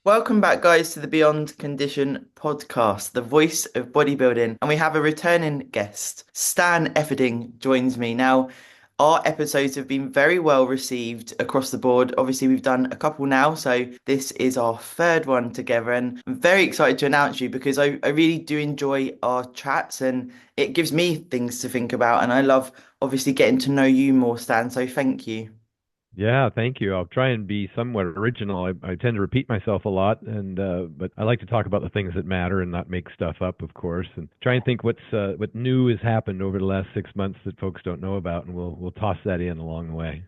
Welcome back, guys, to the Beyond Condition podcast, the voice of bodybuilding. And we have a returning guest. Stan Efferding joins me. Now, our episodes have been very well received across the board. Obviously, we've done a couple now, so this is our third one together. And I'm very excited to announce you because I really do enjoy our chats and it gives me things to think about. And I love obviously getting to know you more, Stan. So thank you. Yeah, thank you. I'll try and be somewhat original. I tend to repeat myself a lot, and but I like to talk about the things that matter and not make stuff up, of course. And try and think what new has happened over the last 6 months that folks don't know about, and we'll toss that in along the way.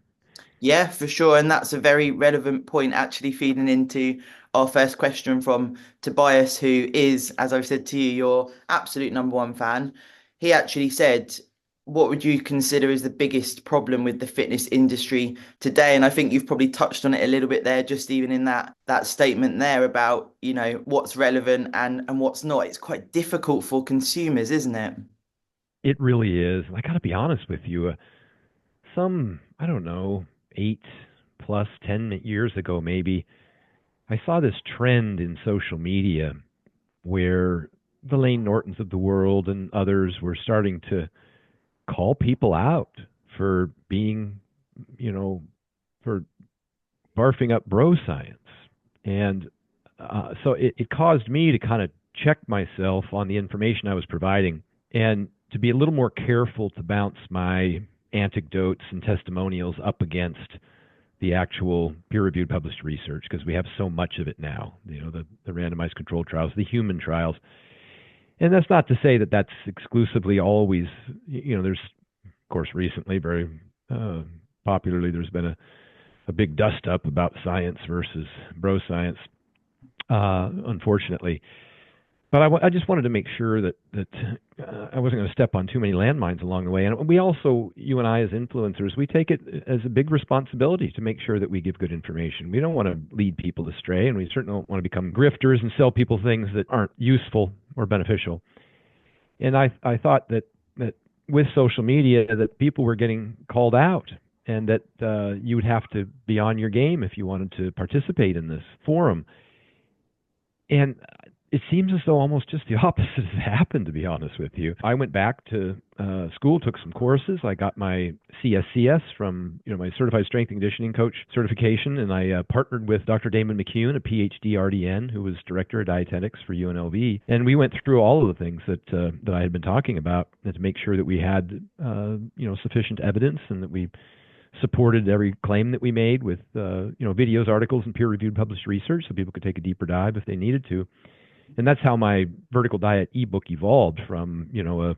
Yeah, for sure. And that's a very relevant point, actually feeding into our first question from Tobias, who is, as I've said to you, your absolute number one fan. He actually said, what would you consider is the biggest problem with the fitness industry today? And I think you've probably touched on it a little bit there, just even in that statement there about, what's relevant and what's not. It's quite difficult for consumers, isn't it? It really is. I got to be honest with you. I don't know, 8 plus 10 years ago, maybe I saw this trend in social media where the Lane Nortons of the world and others were starting to call people out for being, you know, for barfing up bro science. And so it caused me to kind of check myself on the information I was providing and to be a little more careful to bounce my anecdotes and testimonials up against the actual peer-reviewed published research because we have so much of it now, the randomized controlled trials, the human trials. And that's not to say that that's exclusively always, there's, of course, recently very uh, popularly, there's been a big dust up about science versus bro science, unfortunately. But I just wanted to make sure that I wasn't going to step on too many landmines along the way. And we also, you and I as influencers, we take it as a big responsibility to make sure that we give good information. We don't want to lead people astray, and we certainly don't want to become grifters and sell people things that aren't useful or beneficial. And I thought that with social media that people were getting called out and that you would have to be on your game if you wanted to participate in this forum. And it seems as though almost just the opposite has happened, to be honest with you. I went back to school, took some courses. I got my CSCS from, my Certified Strength and Conditioning Coach certification, and I partnered with Dr. Damon McCune, a PhD RDN, who was Director of Dietetics for UNLV. And we went through all of the things that I had been talking about to make sure that we had, sufficient evidence and that we supported every claim that we made with, videos, articles, and peer-reviewed published research so people could take a deeper dive if they needed to. And that's how my vertical diet ebook evolved from, a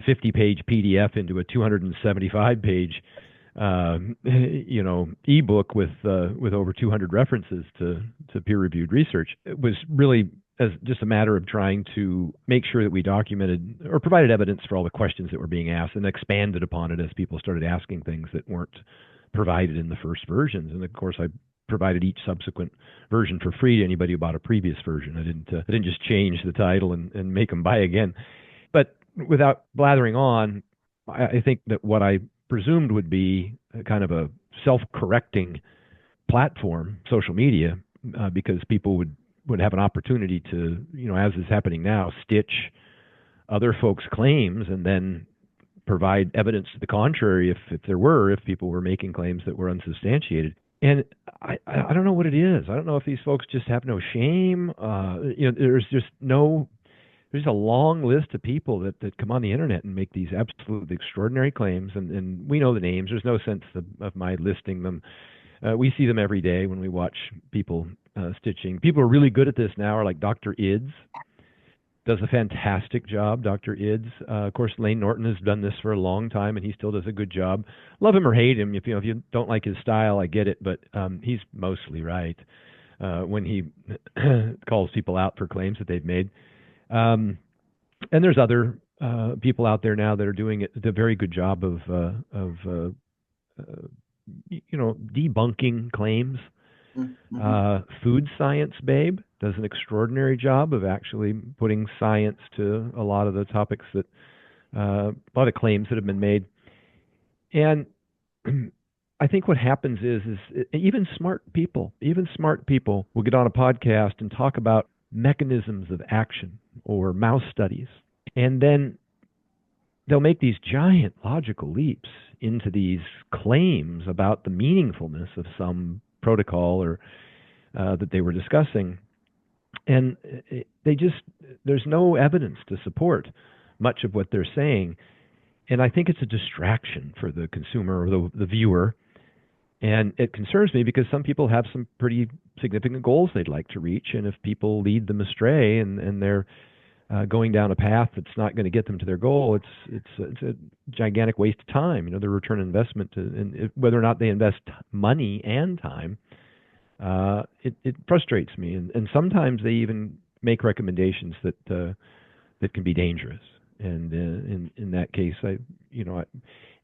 50-page PDF into a 275-page, ebook with over 200 references to peer-reviewed research. It was really as just a matter of trying to make sure that we documented or provided evidence for all the questions that were being asked and expanded upon it as people started asking things that weren't provided in the first versions. And of course, I provided each subsequent version for free to anybody who bought a previous version. I didn't just change the title and make them buy again. But without blathering on, I think that what I presumed would be a kind of a self-correcting platform, social media, because people would have an opportunity to, as is happening now, stitch other folks' claims and then provide evidence to the contrary if people were making claims that were unsubstantiated. And I don't know what it is. I don't know if these folks just have no shame. There's a long list of people that come on the internet and make these absolutely extraordinary claims, and we know the names. There's no sense of my listing them. We see them every day when we watch people stitching. People who are really good at this now are like Dr. Ids, does a fantastic job, Dr. Ids. Of course, Lane Norton has done this for a long time, and he still does a good job. Love him or hate him, if you don't like his style, I get it, but he's mostly right when he calls people out for claims that they've made. And there's other people out there now that are doing it, a very good job of debunking claims. Mhm. Food Science Babe does an extraordinary job of actually putting science to a lot of the topics a lot of claims that have been made. And I think what happens is even smart people will get on a podcast and talk about mechanisms of action or mouse studies, and then they'll make these giant logical leaps into these claims about the meaningfulness of some protocol or that they were discussing, and they just there's no evidence to support much of what they're saying, and I think it's a distraction for the consumer or the viewer. And it concerns me because some people have some pretty significant goals they'd like to reach, and if people lead them astray and they're going down a path that's not going to get them to their goal, it's a gigantic waste of time. You know, their return on investment, and whether or not they invest money and time, it frustrates me. And sometimes they even make recommendations that can be dangerous. And in that case,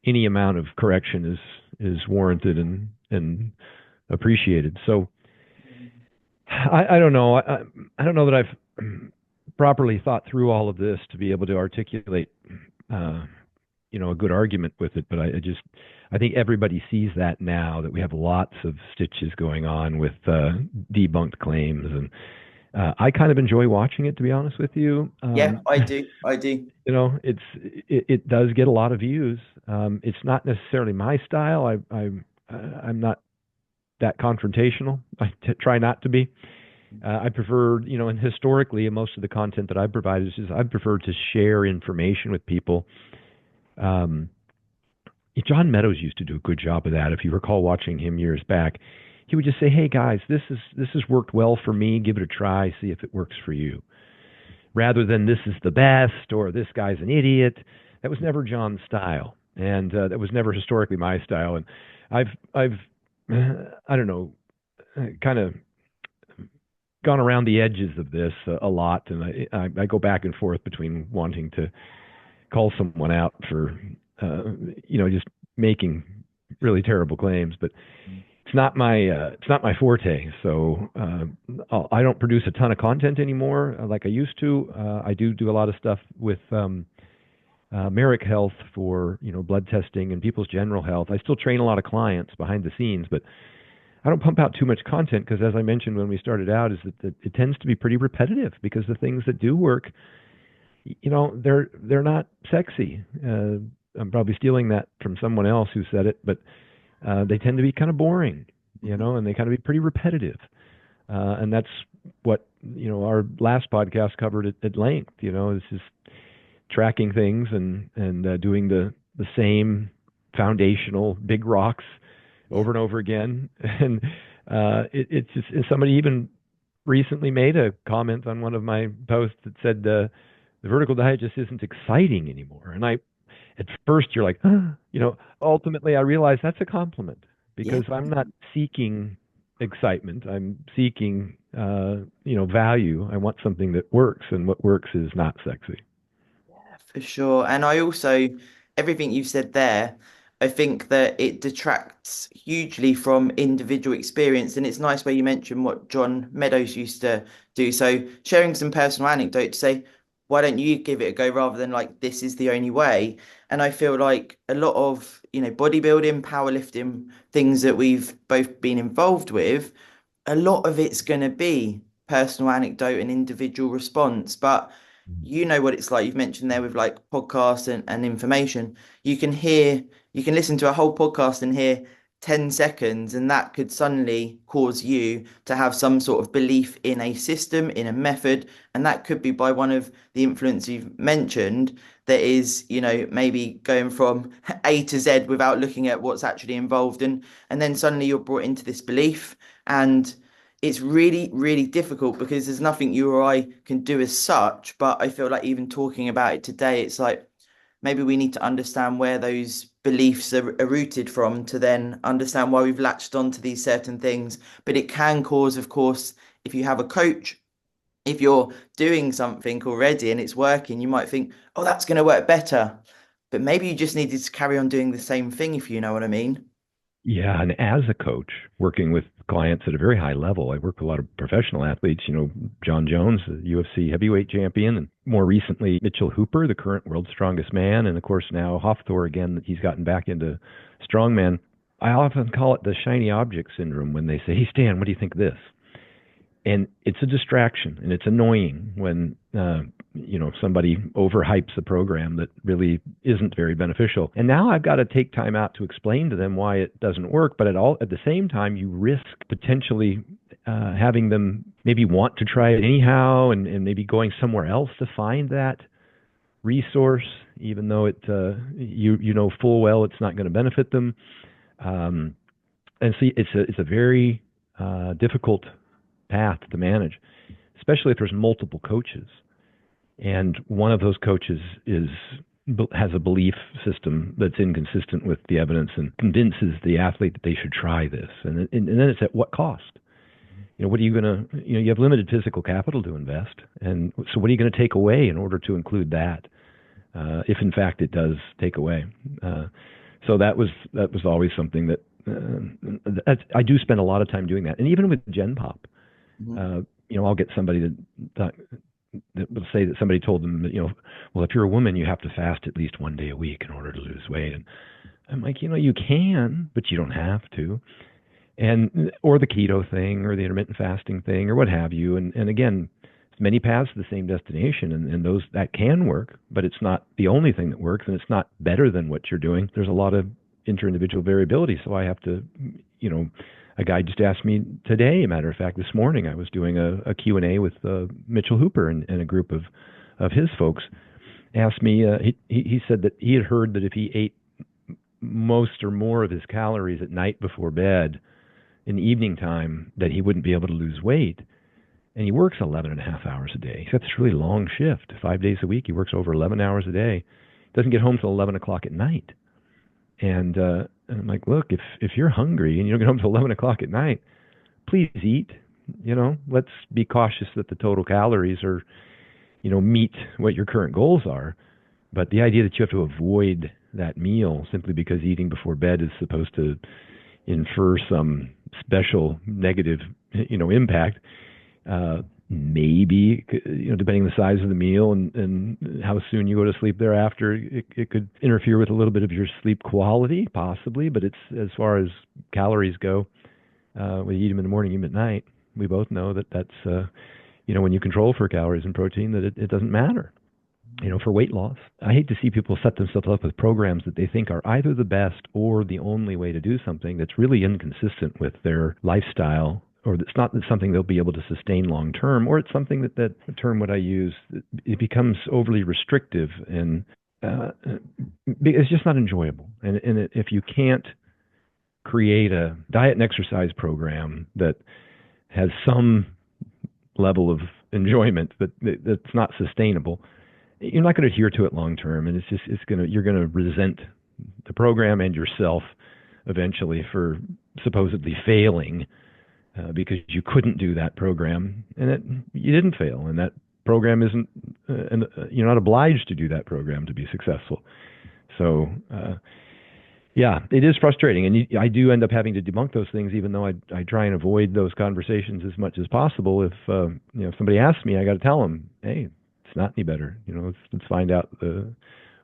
any amount of correction is warranted and appreciated. So I don't know. I don't know that I've properly thought through all of this to be able to articulate a good argument with it. But I think everybody sees that now, that we have lots of stitches going on with debunked claims, and I kind of enjoy watching it, to be honest with you. Yeah, I do. I do. It does get a lot of views. It's not necessarily my style. I'm not that confrontational. I try not to be. I prefer, and historically, most of the content that I provide is I prefer to share information with people. John Meadows used to do a good job of that. If you recall watching him years back, he would just say, "Hey guys, this has worked well for me. Give it a try. See if it works for you." Rather than "this is the best" or "this guy's an idiot." That was never John's style, and that was never historically my style. And I've I don't know, kind of gone around the edges of this a lot, and I go back and forth between wanting to call someone out for just making really terrible claims, but it's not my forte. So I don't produce a ton of content anymore like I used to. I do a lot of stuff with Merrick Health for blood testing and people's general health. I still train a lot of clients behind the scenes, but I don't pump out too much content because, as I mentioned when we started out, is that it tends to be pretty repetitive because the things that do work, they're not sexy. I'm probably stealing that from someone else who said it, but they tend to be kind of boring, and they kind of be pretty repetitive. And that's what our last podcast covered at length. It's just tracking things and doing the same foundational big rocks over and over again. And it's just, somebody even recently made a comment on one of my posts that said the vertical diet just isn't exciting anymore. And at first you're like, ultimately I realize that's a compliment because Yeah. I'm not seeking excitement. I'm seeking, value. I want something that works, and what works is not sexy. For sure. And I also, everything you've said there, I think that it detracts hugely from individual experience. And it's nice where you mentioned what John Meadows used to do. So sharing some personal anecdote to say, why don't you give it a go rather than like, this is the only way. And I feel like a lot of, bodybuilding, powerlifting, things that we've both been involved with, a lot of it's going to be personal anecdote and individual response. But you know what it's like. You've mentioned there with like podcasts and information. You can listen to a whole podcast and hear 10 seconds, and that could suddenly cause you to have some sort of belief in a system, in a method. And that could be by one of the influencers you've mentioned that is, maybe going from A to Z without looking at what's actually involved. And then suddenly you're brought into this belief. And it's really, really difficult because there's nothing you or I can do as such. But I feel like even talking about it today, it's like maybe we need to understand where those beliefs are rooted from to then understand why we've latched onto these certain things. But it can cause, of course, if you have a coach, if you're doing something already and it's working, you might think, oh, that's going to work better. But maybe you just needed to carry on doing the same thing, if you know what I mean. Yeah, and as a coach, working with clients at a very high level, I work with a lot of professional athletes. John Jones, the UFC heavyweight champion, and more recently Mitchell Hooper, the current world's strongest man, and of course now Hafthor again. He's gotten back into strongman. I often call it the shiny object syndrome when they say, "Hey Stan, what do you think of this?" And it's a distraction, and it's annoying when somebody overhypes a program that really isn't very beneficial. And now I've got to take time out to explain to them why it doesn't work. But at the same time, you risk potentially having them maybe want to try it anyhow, and maybe going somewhere else to find that resource, even though you know full well it's not going to benefit them. And see, it's a very difficult path to manage, especially if there's multiple coaches, and one of those coaches has a belief system that's inconsistent with the evidence and convinces the athlete that they should try this, and then it's at what cost? What are you going to, you have limited physical capital to invest, and so what are you going to take away in order to include that, if in fact it does take away? So that was always something that I do spend a lot of time doing that, and even with Gen Pop, Mm-hmm. I'll get somebody that will say that somebody told them that, well, if you're a woman, you have to fast at least one day a week in order to lose weight, and I'm like, you can, but you don't have to, or the keto thing, or the intermittent fasting thing, or what have you, and again, many paths to the same destination, and those that can work, but it's not the only thing that works, and it's not better than what you're doing. There's a lot of inter-individual variability, so I have to, a guy just asked me today, matter of fact, this morning, I was doing a Q&A with Mitchell Hooper and a group of his folks, asked me, he said that he had heard that if he ate most or more of his calories at night before bed in the evening time, that he wouldn't be able to lose weight. And he works 11 and a half hours a day. He's got this really long shift, 5 days a week. He works over 11 hours a day. Doesn't get home till 11 o'clock at night. And I'm like, look, if you're hungry and you don't get home till 11 o'clock at night, please eat. Let's be cautious that the total calories are, meet what your current goals are. But the idea that you have to avoid that meal simply because eating before bed is supposed to infer some special negative, impact, maybe, depending on the size of the meal and how soon you go to sleep thereafter, it could interfere with a little bit of your sleep quality, possibly. But it's, as far as calories go, when you eat them in the morning, eat them at night, we both know that's when you control for calories and protein, that it doesn't matter. For weight loss, I hate to see people set themselves up with programs that they think are either the best or the only way to do something that's really inconsistent with their lifestyle, or it's not something they'll be able to sustain long term, or it's something that the term what I use, it becomes overly restrictive, and it's just not enjoyable. And if you can't create a diet and exercise program that has some level of enjoyment that's not sustainable, you're not going to adhere to it long term, and you're going to resent the program and yourself eventually for supposedly failing, because you couldn't do that program, and you didn't fail, and that program isn't, you're not obliged to do that program to be successful. So yeah, it is frustrating, and I do end up having to debunk those things, even though I try and avoid those conversations as much as possible. If somebody asks me, I got to tell them, hey, it's not any better. Let's find out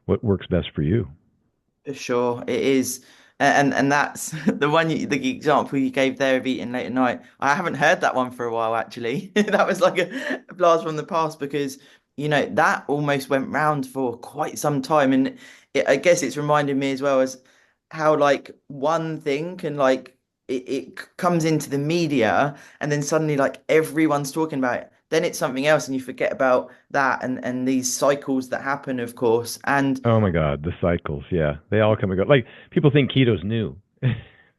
what works best for you. For sure, it is, and that's the example you gave there of eating late at night. I haven't heard that one for a while, actually. That was like a blast from the past, because that almost went round for quite some time, and I guess it's reminded me as well as how like one thing can like it comes into the media, and then suddenly like everyone's talking about it. Then it's something else, and you forget about that, and these cycles that happen, of course, and. Oh my God, the cycles. Yeah, they all come and go. Like, people think keto's new.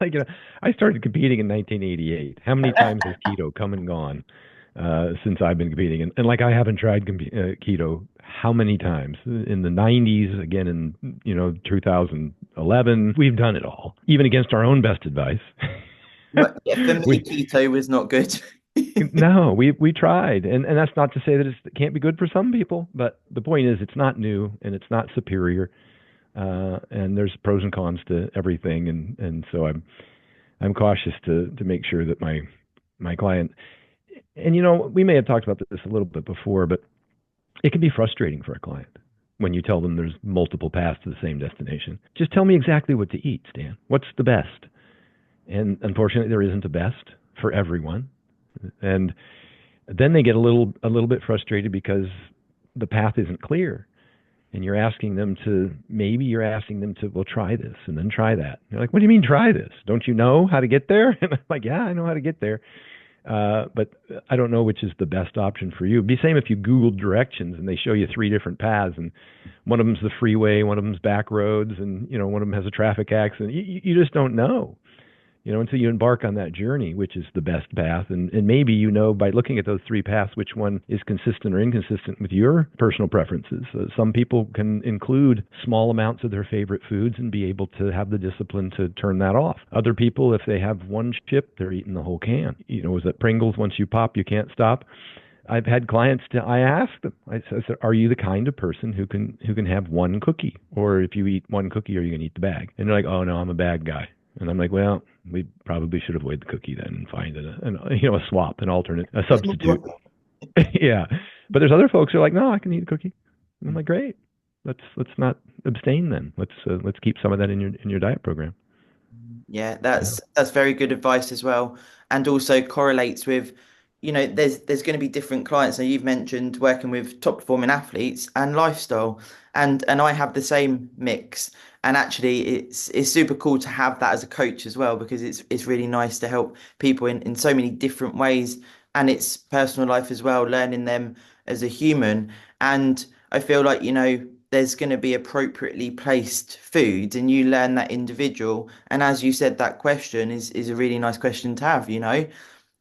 Like, I started competing in 1988. How many times has keto come and gone since I've been competing? And like, I haven't tried keto how many times? In the 90s, again in 2011. We've done it all, even against our own best advice. But yeah, for me, we keto was not good. No, we tried, and that's not to say that it can't be good for some people, but the point is, it's not new and it's not superior, and there's pros and cons to everything, and so I'm cautious to make sure that my client, and we may have talked about this a little bit before, but it can be frustrating for a client when you tell them there's multiple paths to the same destination. Just tell me exactly what to eat, Stan. What's the best? And unfortunately, there isn't a best for everyone. And then they get a little bit frustrated because the path isn't clear. And you're asking them to, well, try this and then try that. They're like, what do you mean try this? Don't you know how to get there? And I'm like, yeah, I know how to get there. But I don't know which is the best option for you. It'd be the same if you Googled directions and they show you three different paths, and one of them's the freeway, one of them's back roads, and one of them has a traffic accident. You just don't know, until you embark on that journey, which is the best path. And maybe by looking at those three paths, which one is consistent or inconsistent with your personal preferences. Some people can include small amounts of their favorite foods and be able to have the discipline to turn that off. Other people, if they have one chip, they're eating the whole can. Is that Pringles, once you pop, you can't stop? I've had clients I ask them, I said, are you the kind of person who can have one cookie? Or if you eat one cookie, are you going to eat the bag? And they're like, oh no, I'm a bag guy. And I'm like, well, we probably should avoid the cookie then and find a swap, an alternate, a substitute. Yeah. But there's other folks who are like, no, I can eat a cookie. And I'm like, great. Let's not abstain then. Let's keep some of that in your diet program. Yeah, Yeah. that's very good advice as well, and also correlates with, there's going to be different clients. So you've mentioned working with top performing athletes and lifestyle, and I have the same mix. And actually, it's super cool to have that as a coach as well, because it's really nice to help people in so many different ways, and it's personal life as well, learning them as a human. And I feel like, there's going to be appropriately placed food, and you learn that individual. And as you said, that question is a really nice question to have.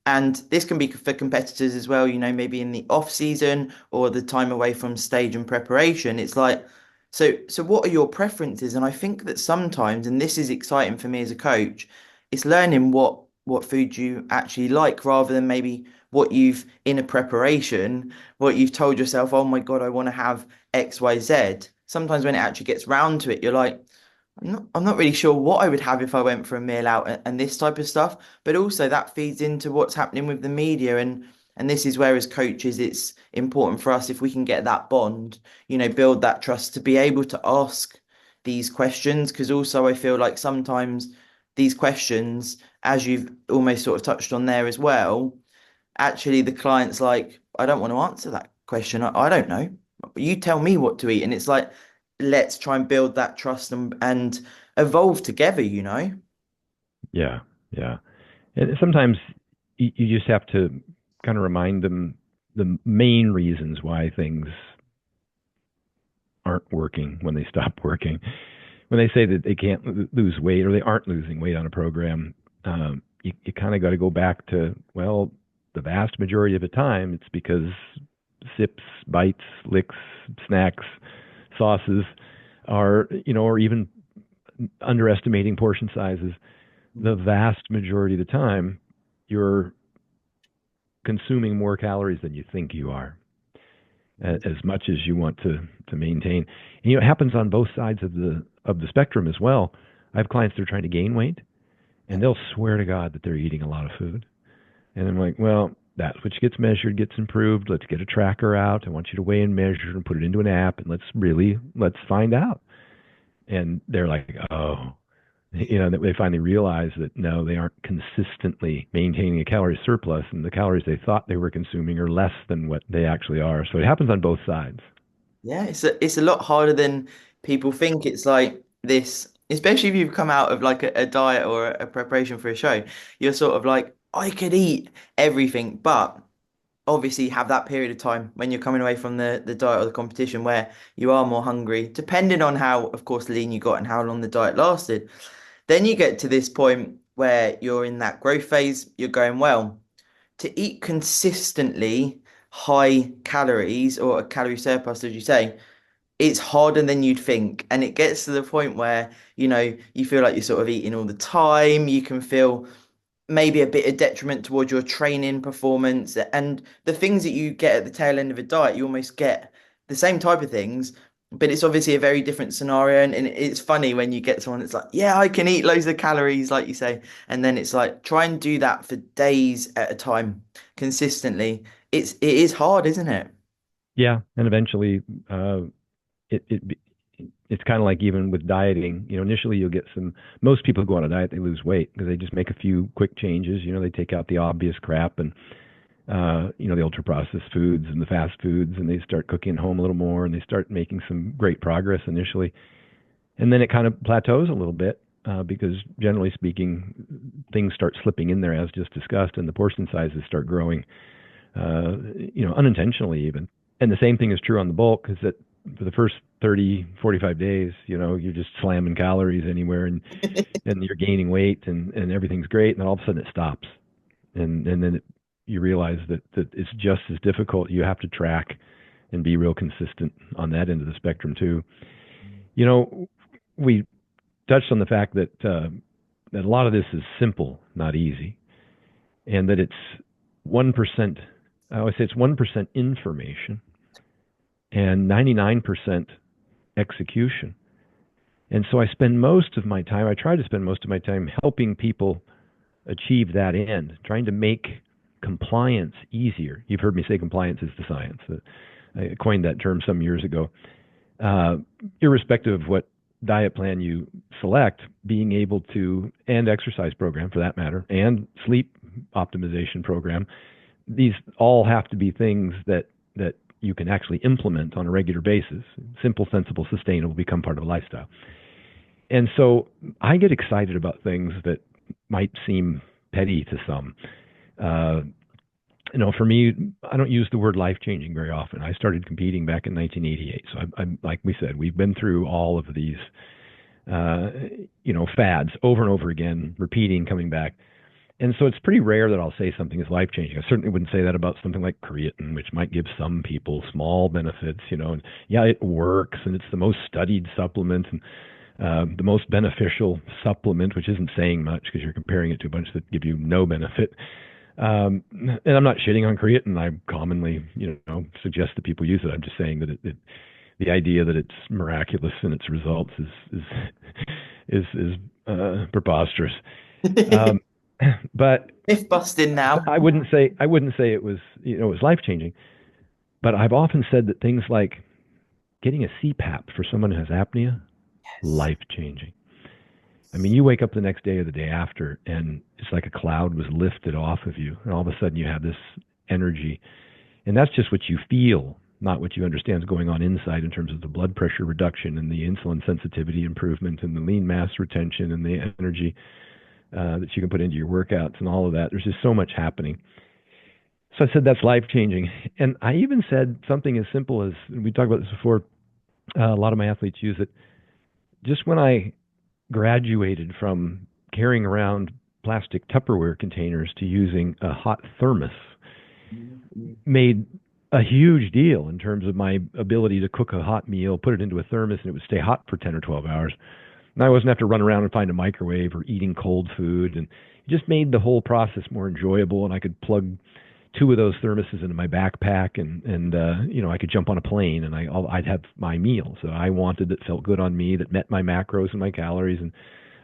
And this can be for competitors as well, maybe in the off season or the time away from stage and preparation. It's like, so what are your preferences? And I think that sometimes, and this is exciting for me as a coach, it's learning what food you actually like, rather than maybe what you've in a preparation, what you've told yourself, oh my God, I want to have XYZ. Sometimes when it actually gets round to it, you're like, I'm not really sure what I would have if I went for a meal out, and this type of stuff. But also that feeds into what's happening with the media, and this is where as coaches it's important for us, if we can get that bond, build that trust to be able to ask these questions. Because also I feel like sometimes these questions, as you've almost sort of touched on there as well, actually the client's like, I don't want to answer that question. I don't know. You tell me what to eat. And it's like, let's try and build that trust and evolve together. Yeah. Yeah. And sometimes you just have to kind of remind them the main reasons why things aren't working when they stop working. When they say that they can't lose weight or they aren't losing weight on a program, you kind of got to go back to, well, the vast majority of the time it's because sips, bites, licks, snacks, sauces or even underestimating portion sizes. The vast majority of the time, you're consuming more calories than you think you are, as much as you want to maintain. And it happens on both sides of the spectrum as well. I have clients that are trying to gain weight, and they'll swear to God that they're eating a lot of food. And I'm like, well, that which gets measured gets improved. Let's get a tracker out. I want you to weigh and measure and put it into an app, and let's find out. And they're like, oh, that they finally realize that no, they aren't consistently maintaining a calorie surplus, and the calories they thought they were consuming are less than what they actually are. So it happens on both sides. Yeah, it's a lot harder than people think. It's like this, especially if you've come out of like a diet or a preparation for a show. You're sort of like, I could eat everything, but obviously have that period of time when you're coming away from the diet or the competition where you are more hungry, depending on how, of course, lean you got and how long the diet lasted. Then you get to this point where you're in that growth phase, you're going, well, to eat consistently high calories or a calorie surplus, as you say, it's harder than you'd think. And it gets to the point where, you feel like you're sort of eating all the time. You can feel maybe a bit of detriment towards your training performance, and the things that you get at the tail end of a diet, you almost get the same type of things, but it's obviously a very different scenario. And it's funny when you get someone that's like, yeah, I can eat loads of calories, like you say, and then it's like, try and do that for days at a time consistently. It is hard, isn't it? Yeah, and eventually, it it's kind of like even with dieting, initially you'll get most people go on a diet, they lose weight because they just make a few quick changes. They take out the obvious crap and, the ultra processed foods and the fast foods, and they start cooking at home a little more and they start making some great progress initially. And then it kind of plateaus a little bit because generally speaking, things start slipping in there as just discussed, and the portion sizes start growing, unintentionally even. And the same thing is true on the bulk, is that for the first 30, 45 days, you're just slamming calories anywhere and you're gaining weight and everything's great. And then all of a sudden it stops. And then you realize that it's just as difficult. You have to track and be real consistent on that end of the spectrum too. We touched on the fact that that a lot of this is simple, not easy, and that it's 1%. I always say it's 1% information and 99% execution. And so I try to spend most of my time helping people achieve that end, trying to make compliance easier. You've heard me say compliance is the science. I coined that term some years ago. Irrespective of what diet plan you select, being able to, and exercise program for that matter, and sleep optimization program, these all have to be things that you can actually implement on a regular basis. Simple, sensible, sustainable, become part of a lifestyle. And so I get excited about things that might seem petty to some. For me, I don't use the word life-changing very often. I started competing back in 1988. So I'm like we said, we've been through all of these, fads over and over again, repeating, coming back. And so it's pretty rare that I'll say something is life-changing. I certainly wouldn't say that about something like creatine, which might give some people small benefits, and yeah, it works, and it's the most studied supplement, and the most beneficial supplement, which isn't saying much because you're comparing it to a bunch that give you no benefit. And I'm not shitting on creatine. I commonly, suggest that people use it. I'm just saying that the idea that it's miraculous in its results is preposterous. But Myth busting now. I wouldn't say it was it was life changing. But I've often said that things like getting a CPAP for someone who has apnea, Yes. life changing. I mean, you wake up the next day or the day after, and it's like a cloud was lifted off of you, and all of a sudden you have this energy, and that's just what you feel, not what you understand is going on inside in terms of the blood pressure reduction and the insulin sensitivity improvement and the lean mass retention and the energy that you can put into your workouts and all of that. There's just so much happening. So I said that's life changing, and I even said something as simple as, we talked about this before. A lot of my athletes use it. Just when I graduated from carrying around plastic Tupperware containers to using a hot thermos, made a huge deal in terms of my ability to cook a hot meal, put it into a thermos, and it would stay hot for 10 or 12 hours. And I wasn't have to run around and find a microwave or eating cold food. And it just made the whole process more enjoyable. And I could plug 2 of those thermoses into my backpack, and I could jump on a plane and I'd have my meal. So I wanted that felt good on me, that met my macros and my calories, and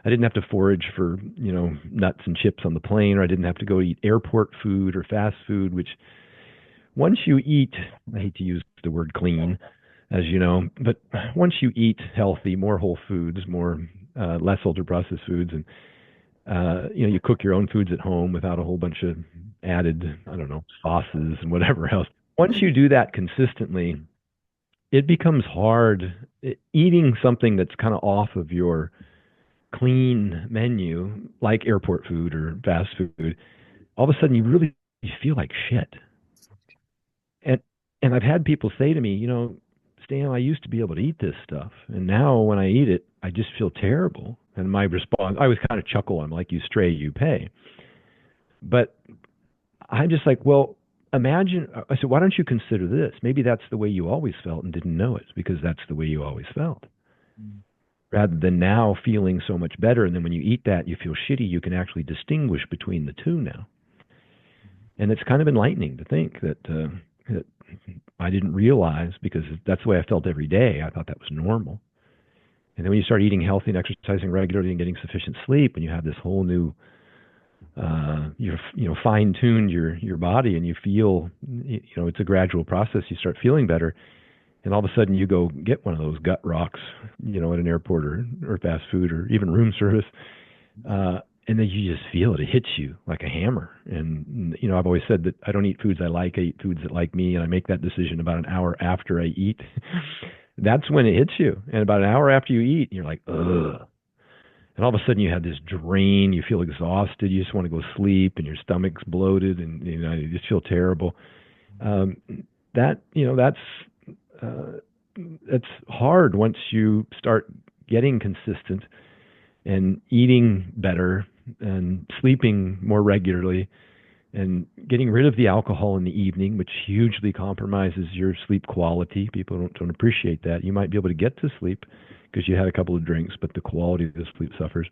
I didn't have to forage for nuts and chips on the plane, or I didn't have to go eat airport food or fast food. Which once you eat, I hate to use the word clean, as you know, but once you eat healthy, more whole foods, more less ultra processed foods, and you cook your own foods at home without a whole bunch of added, I don't know, sauces and whatever else. Once you do that consistently, it becomes hard eating something that's kind of off of your clean menu, like airport food or fast food. All of a sudden, you feel like shit. And I've had people say to me, Stan, I used to be able to eat this stuff, and now when I eat it, I just feel terrible. And my response, I always kind of chuckle. I'm like, you stray, you pay. But I'm just like, well, imagine. I said, why don't you consider this? Maybe that's the way you always felt and didn't know it, because that's the way you always felt. Rather than now feeling so much better, and then when you eat that, you feel shitty, you can actually distinguish between the two now. And it's kind of enlightening to think that I didn't realize, because that's the way I felt every day. I thought that was normal. And then when you start eating healthy and exercising regularly and getting sufficient sleep, and you have this whole new, you've fine-tuned your body, and you feel, it's a gradual process. You start feeling better. And all of a sudden you go get one of those gut rocks, at an airport or fast food or even room service. And then you just feel it. It hits you like a hammer. And, I've always said that I don't eat foods I like. I eat foods that like me. And I make that decision about an hour after I eat. That's when it hits you. And about an hour after you eat, you're like, ugh. And all of a sudden you have this drain. You feel exhausted. You just want to go sleep and your stomach's bloated and, you just feel terrible. Um, uh, that's hard once you start getting consistent and eating better and sleeping more regularly and getting rid of the alcohol in the evening, which hugely compromises your sleep quality. People don't appreciate that. You might be able to get to sleep because you had a couple of drinks, but the quality of the sleep suffers.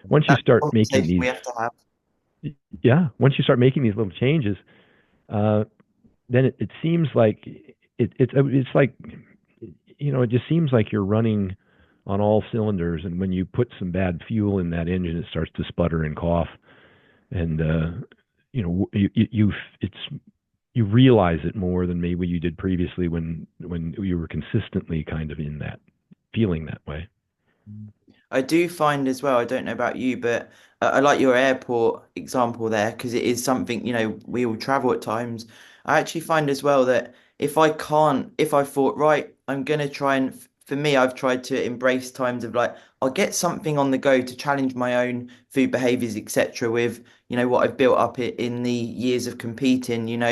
Once you That's the start making conversation these, we have to have. yeah, once you start making these little changes, uh, then it seems like it's like it just seems like you're running on all cylinders. And when you put some bad fuel in that engine, it starts to sputter and cough. And you realize it more than maybe you did previously when you were consistently kind of in that feeling that way. I do find as well, I don't know about you, but I like your airport example there because it is something, we all travel at times. I actually find as well that if I thought, right, I'm going to try and, for me, I've tried to embrace times of like, I'll get something on the go to challenge my own food behaviors, etc. with, what I've built up in the years of competing,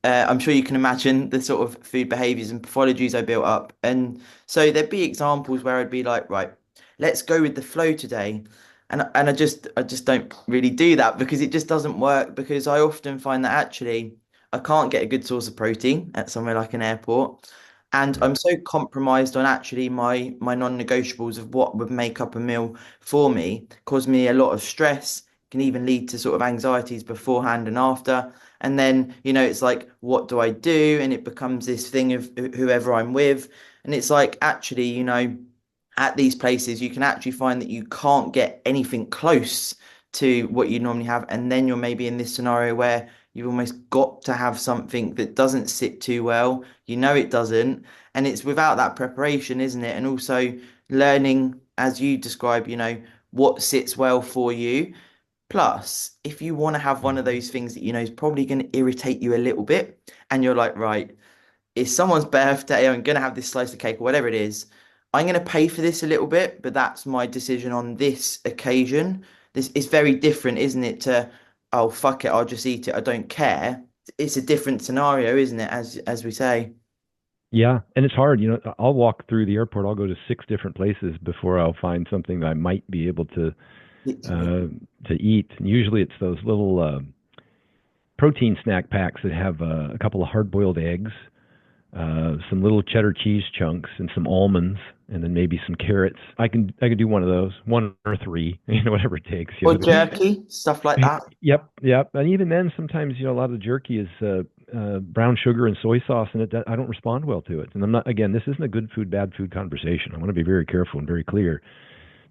I'm sure you can imagine the sort of food behaviors and pathologies I built up. And so there'd be examples where I'd be like, right, let's go with the flow today. And I just don't really do that because it just doesn't work because I often find that actually I can't get a good source of protein at somewhere like an airport. And Yeah. I'm so compromised on actually my non-negotiables of what would make up a meal for me, cause me a lot of stress, can even lead to sort of anxieties beforehand and after. And then, it's like, what do I do? And it becomes this thing of whoever I'm with. And it's like, actually, at these places, you can actually find that you can't get anything close to what you normally have. And then you're maybe in this scenario where you've almost got to have something that doesn't sit too well. It doesn't. And it's without that preparation, isn't it? And also learning, as you describe, what sits well for you. Plus, if you want to have one of those things that is probably going to irritate you a little bit, and you're like, right, it's someone's birthday, I'm going to have this slice of cake or whatever it is. I'm going to pay for this a little bit, but that's my decision on this occasion. This is very different, isn't it? To, oh, fuck it, I'll just eat it. I don't care. It's a different scenario, isn't it? As we say. Yeah, and it's hard. I'll walk through the airport. I'll go to 6 different places before I'll find something that I might be able Literally. uh, to eat. And usually, it's those little protein snack packs that have a couple of hard-boiled eggs, some little cheddar cheese chunks, and some almonds, and then maybe some carrots. I can do one of those, one or three, whatever it takes. Or jerky, stuff like that. Yep, yep. And even then, sometimes a lot of the jerky is brown sugar and soy sauce, and I don't respond well to it. And I'm not. Again, this isn't a good food, bad food conversation. I want to be very careful and very clear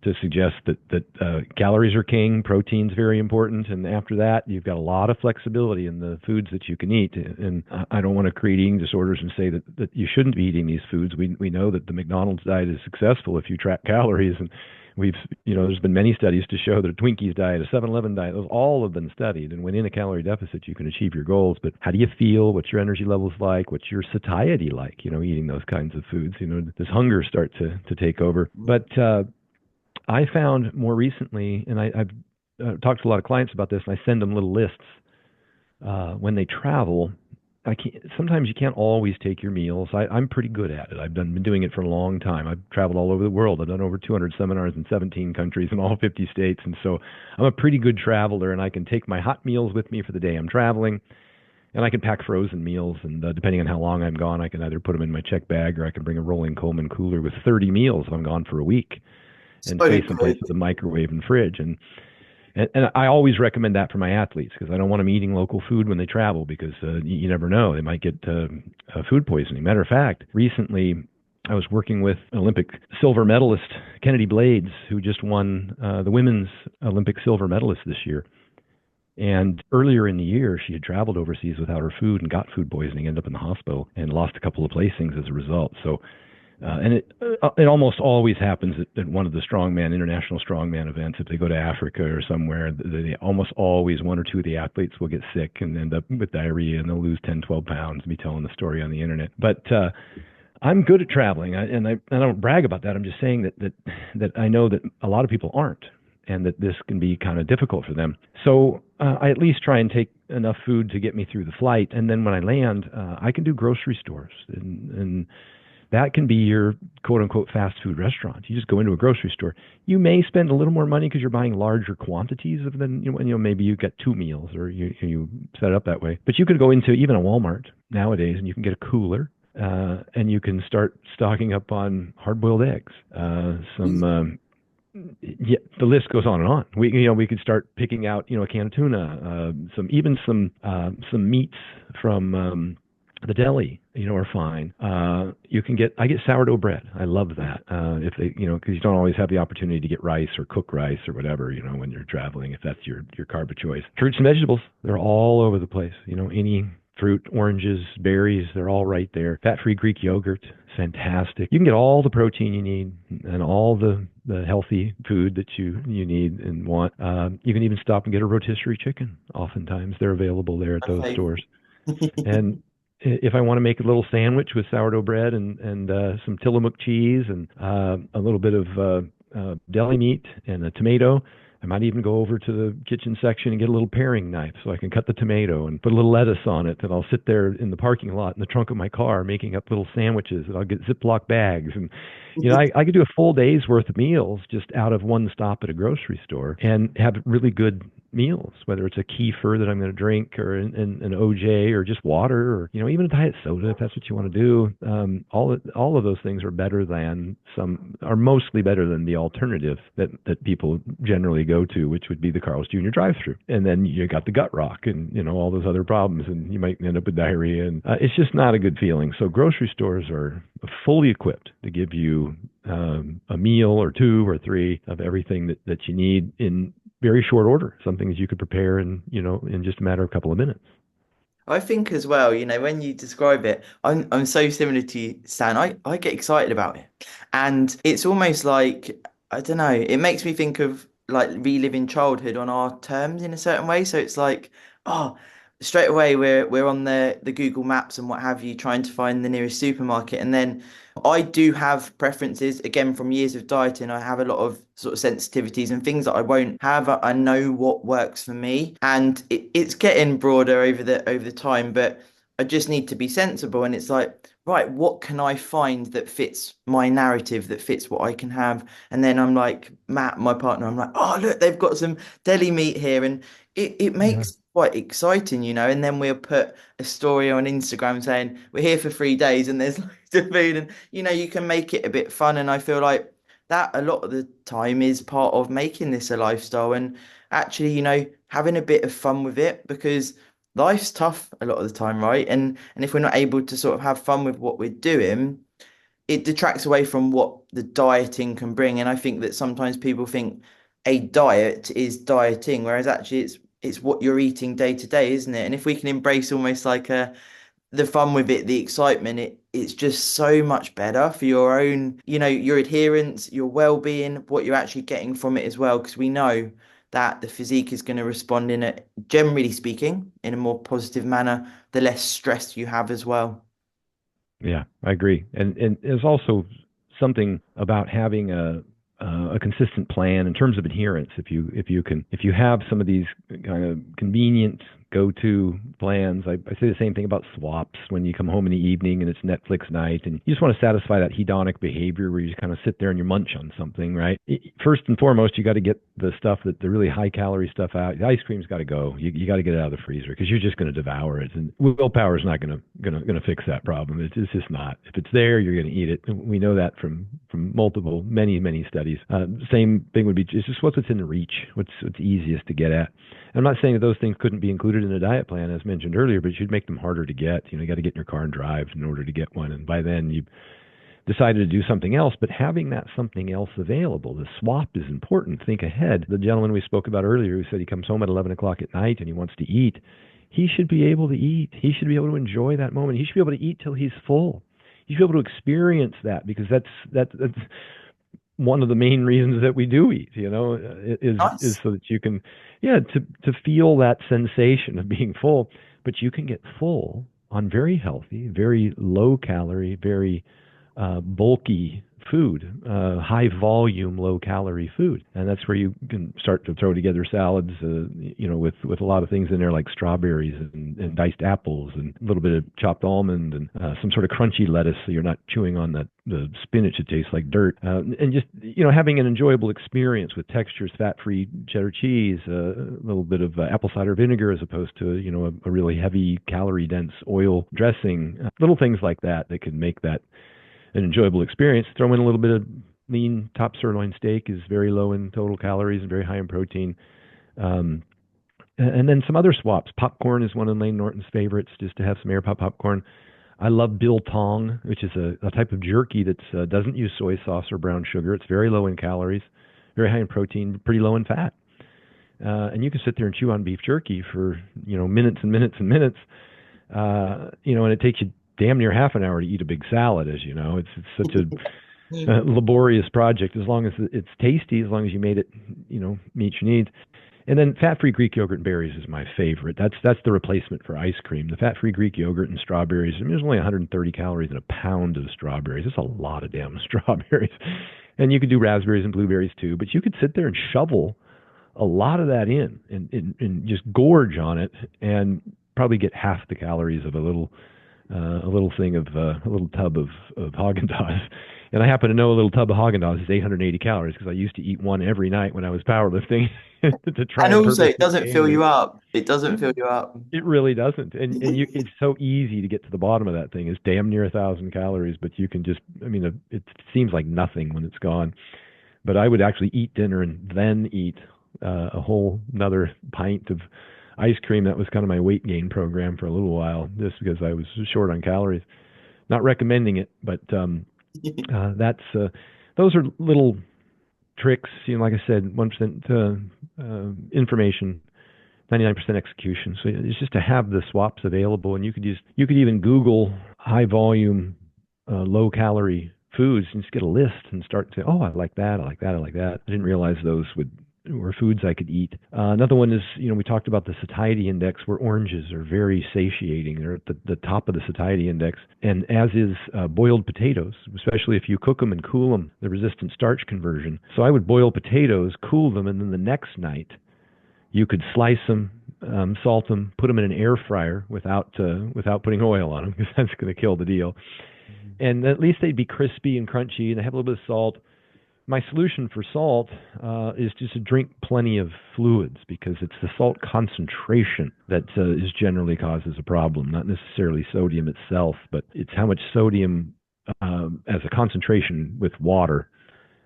to suggest that calories are king, protein's very important, and after that, you've got a lot of flexibility in the foods that you can eat. And I don't want to create eating disorders and say that you shouldn't be eating these foods. We know that the McDonald's diet is successful if you track calories, and there's been many studies to show that a Twinkies diet, a 7-Eleven diet, those all have been studied. And when in a calorie deficit, you can achieve your goals. But how do you feel? What's your energy levels like? What's your satiety like? Eating those kinds of foods. Does hunger start to take over? But I found more recently, and I've talked to a lot of clients about this, and I send them little lists when they travel. Sometimes you can't always take your meals. I'm pretty good at it. Been doing it for a long time. I've traveled all over the world. I've done over 200 seminars in 17 countries in all 50 states. And so I'm a pretty good traveler, and I can take my hot meals with me for the day I'm traveling. And I can pack frozen meals, and depending on how long I'm gone, I can either put them in my check bag or I can bring a rolling Coleman cooler with 30 meals if I'm gone for a week and So stay someplace good. with a microwave and fridge. And I always recommend that for my athletes because I don't want them eating local food when they travel because you never know. They might get food poisoning. Matter of fact, recently I was working with Olympic silver medalist Kennedy Blades, who just won the women's Olympic silver medalist this year. And earlier in the year, she had traveled overseas without her food and got food poisoning, ended up in the hospital, and lost a couple of placings as a result. So, and it almost always happens at one of the strongman international strongman events. If they go to Africa or somewhere, they almost always one or two of the athletes will get sick and end up with diarrhea, and they'll lose 10, 12 pounds. Be telling the story on the internet, but I'm good at traveling, and I don't brag about that. I'm just saying that I know that a lot of people aren't, and that this can be kind of difficult for them. So I at least try and take enough food to get me through the flight, and then when I land, I can do grocery stores, and that can be your quote unquote fast food restaurant. You just go into a grocery store. You may spend a little more money because you're buying larger quantities of them. Maybe you get two meals, or you set it up that way. But you could go into even a Walmart nowadays, and you can get a cooler. And you can start stocking up on hard-boiled eggs. Yeah, the list goes on and on. We could start picking out, a can of tuna, some meats from the deli, are fine. I get sourdough bread. I love that. If they, because you don't always have the opportunity to get rice or cook rice or whatever, when you're traveling, if that's your carb of choice. Fruits and vegetables, they're all over the place. Any fruit, oranges, berries, they're all right there. Fat-free Greek yogurt, fantastic. You can get all the protein you need and all the healthy food that you need and want. You can even stop and get a rotisserie chicken. Oftentimes they're available there at those Okay. stores. And if I want to make a little sandwich with sourdough bread and some Tillamook cheese and a little bit of deli meat and a tomato, I might even go over to the kitchen section and get a little paring knife so I can cut the tomato and put a little lettuce on it. And I'll sit there in the parking lot in the trunk of my car making up little sandwiches. And I'll get Ziploc bags. And, I could do a full day's worth of meals just out of one stop at a grocery store and have really good meals, whether it's a kefir that I'm going to drink or an OJ or just water or, even a diet soda if that's what you want to do. All of those things are mostly better than the alternative that people generally go to, which would be the Carl's Jr. drive-through. And then you got the gut rock and, all those other problems, and you might end up with diarrhea. And it's just not a good feeling. So grocery stores are fully equipped to give you a meal or two or three of everything that you need in very short order. Some things you could prepare in just a matter of a couple of minutes. I think as well, when you describe it, I'm so similar to you, Stan. I get excited about it. And it's almost like, I don't know, it makes me think of like reliving childhood on our terms in a certain way. So it's like, oh, straight away we're on the Google Maps and what have you, trying to find the nearest supermarket. And then I do have preferences, again, from years of dieting. I have a lot of sort of sensitivities and things that I won't have. I know what works for me, and it's getting broader over the time, but I just need to be sensible. And it's like, right, what can I find that fits my narrative, that fits what I can have? And then I'm like, Matt, my partner, I'm like, oh, look, they've got some deli meat here. And it Yeah. makes quite exciting, and then we'll put a story on Instagram saying we're here for 3 days and there's loads of food, and you can make it a bit fun. And I feel like that a lot of the time is part of making this a lifestyle, and actually, having a bit of fun with it, because life's tough a lot of the time, right? And if we're not able to sort of have fun with what we're doing, it detracts away from what the dieting can bring. And I think that sometimes people think a diet is dieting, whereas actually it's what you're eating day to day, isn't it? And if we can embrace almost like the fun with it, the excitement, it's just so much better for your own, your adherence, your well-being, what you're actually getting from it as well. Because we know that the physique is going to respond generally speaking, in a more positive manner, the less stress you have as well. Yeah, I agree. And there's also something about having a consistent plan in terms of adherence. If you have some of these kind of convenient go-to plans, I say the same thing about swaps when you come home in the evening and it's Netflix night and you just want to satisfy that hedonic behavior where you just kind of sit there and you munch on something, right? First and foremost, you got to get the stuff the really high calorie stuff out. The ice cream's got to go. You got to get it out of the freezer because you're just going to devour it, and willpower is not going to fix that problem. It's just not. If it's there, you're going to eat it. We know that from multiple many studies. Same thing would be just what's in reach, what's easiest to get at. I'm not saying that those things couldn't be included in a diet plan, as mentioned earlier, but you'd make them harder to get. You got to get in your car and drive in order to get one. And by then, decided to do something else, but having that something else available, the swap is important. Think ahead. The gentleman we spoke about earlier who said he comes home at 11 o'clock at night and he wants to eat, he should be able to eat. He should be able to enjoy that moment. He should be able to eat till he's full. He should be able to experience that because that's one of the main reasons that we do eat, is Nice. so that you can, yeah, to feel that sensation of being full, but you can get full on very healthy, very low calorie, very bulky food, high volume, low calorie food, and that's where you can start to throw together salads, with a lot of things in there like strawberries and diced apples and a little bit of chopped almond and some sort of crunchy lettuce, so you're not chewing on the spinach that tastes like dirt, and just having an enjoyable experience with textures, fat-free cheddar cheese, a little bit of apple cider vinegar as opposed to a really heavy calorie dense oil dressing, little things like that can make that an enjoyable experience. Throw in a little bit of lean top sirloin steak is very low in total calories and very high in protein. Um, and then some other swaps. Popcorn is one of Lane Norton's favorites, just to have some air pop popcorn. I love biltong, which is a type of jerky that doesn't use soy sauce or brown sugar. It's very low in calories, very high in protein, pretty low in fat. And you can sit there and chew on beef jerky for minutes and minutes and minutes. And it takes you damn near half an hour to eat a big salad, as you know. It's such a laborious project. As long as it's tasty, as long as you made it, meet your needs. And then fat-free Greek yogurt and berries is my favorite. That's the replacement for ice cream. The fat-free Greek yogurt and strawberries. I mean, there's only 130 calories in a pound of strawberries. That's a lot of damn strawberries. And you could do raspberries and blueberries too. But you could sit there and shovel a lot of that in and just gorge on it and probably get half the calories of a little thing of a little tub of Haagen-Dazs. And I happen to know a little tub of Haagen-Dazs is 880 calories because I used to eat one every night when I was powerlifting to try And and also, it purposely doesn't gain fill you weight. up. It doesn't fill you up. It really doesn't, and it's so easy to get to the bottom of that thing. It's damn near 1,000 calories, but you can just, I mean, it seems like nothing when it's gone. But I would actually eat dinner and then eat a whole another pint of ice cream. That was kind of my weight gain program for a little while, just because I was short on calories. Not recommending it, but that's those are little tricks. Like I said, 1% information, 99% execution. So it's just to have the swaps available, and you could even Google high volume, low calorie foods and just get a list and start to say, oh, I like that, I like that, I like that. I didn't realize those were foods I could eat. Another one is, we talked about the satiety index, where oranges are very satiating. They're at the top of the satiety index, and as is boiled potatoes, especially if you cook them and cool them, the resistant starch conversion. So I would boil potatoes, cool them, and then the next night you could slice them, salt them, put them in an air fryer without putting oil on them, because that's going to kill the deal. And at least they'd be crispy and crunchy, and they have a little bit of salt. My solution for salt is just to drink plenty of fluids, because it's the salt concentration that is generally causes a problem, not necessarily sodium itself, but it's how much sodium as a concentration with water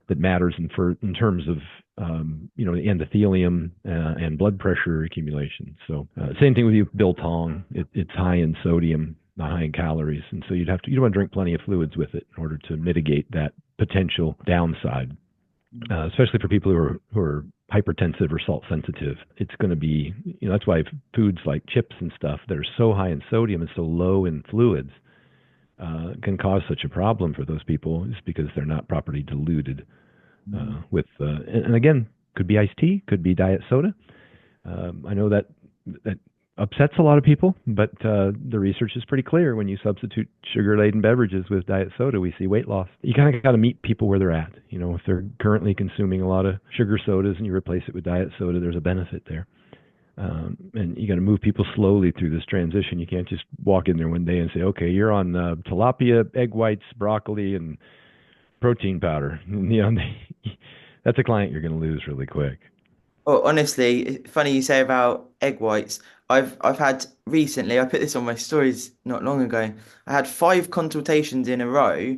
that matters in terms of the endothelium and blood pressure accumulation. So same thing with you, biltong. It's high in sodium, not high in calories, and so you want to drink plenty of fluids with it in order to mitigate that potential downside, especially for people who are hypertensive or salt sensitive. It's going to be, that's why foods like chips and stuff that are so high in sodium and so low in fluids can cause such a problem for those people, is because they're not properly diluted with, and again, could be iced tea, could be diet soda. I know that upsets a lot of people, but the research is pretty clear. When you substitute sugar-laden beverages with diet soda, we see weight loss. You kind of got to meet people where they're at. If they're currently consuming a lot of sugar sodas and you replace it with diet soda, there's a benefit there. And you got to move people slowly through this transition. You can't just walk in there one day and say, okay, you're on tilapia, egg whites, broccoli, and protein powder. That's a client you're going to lose really quick. Oh, honestly, funny you say about egg whites. I've had recently, I put this on my stories not long ago. I had 5 consultations in a row,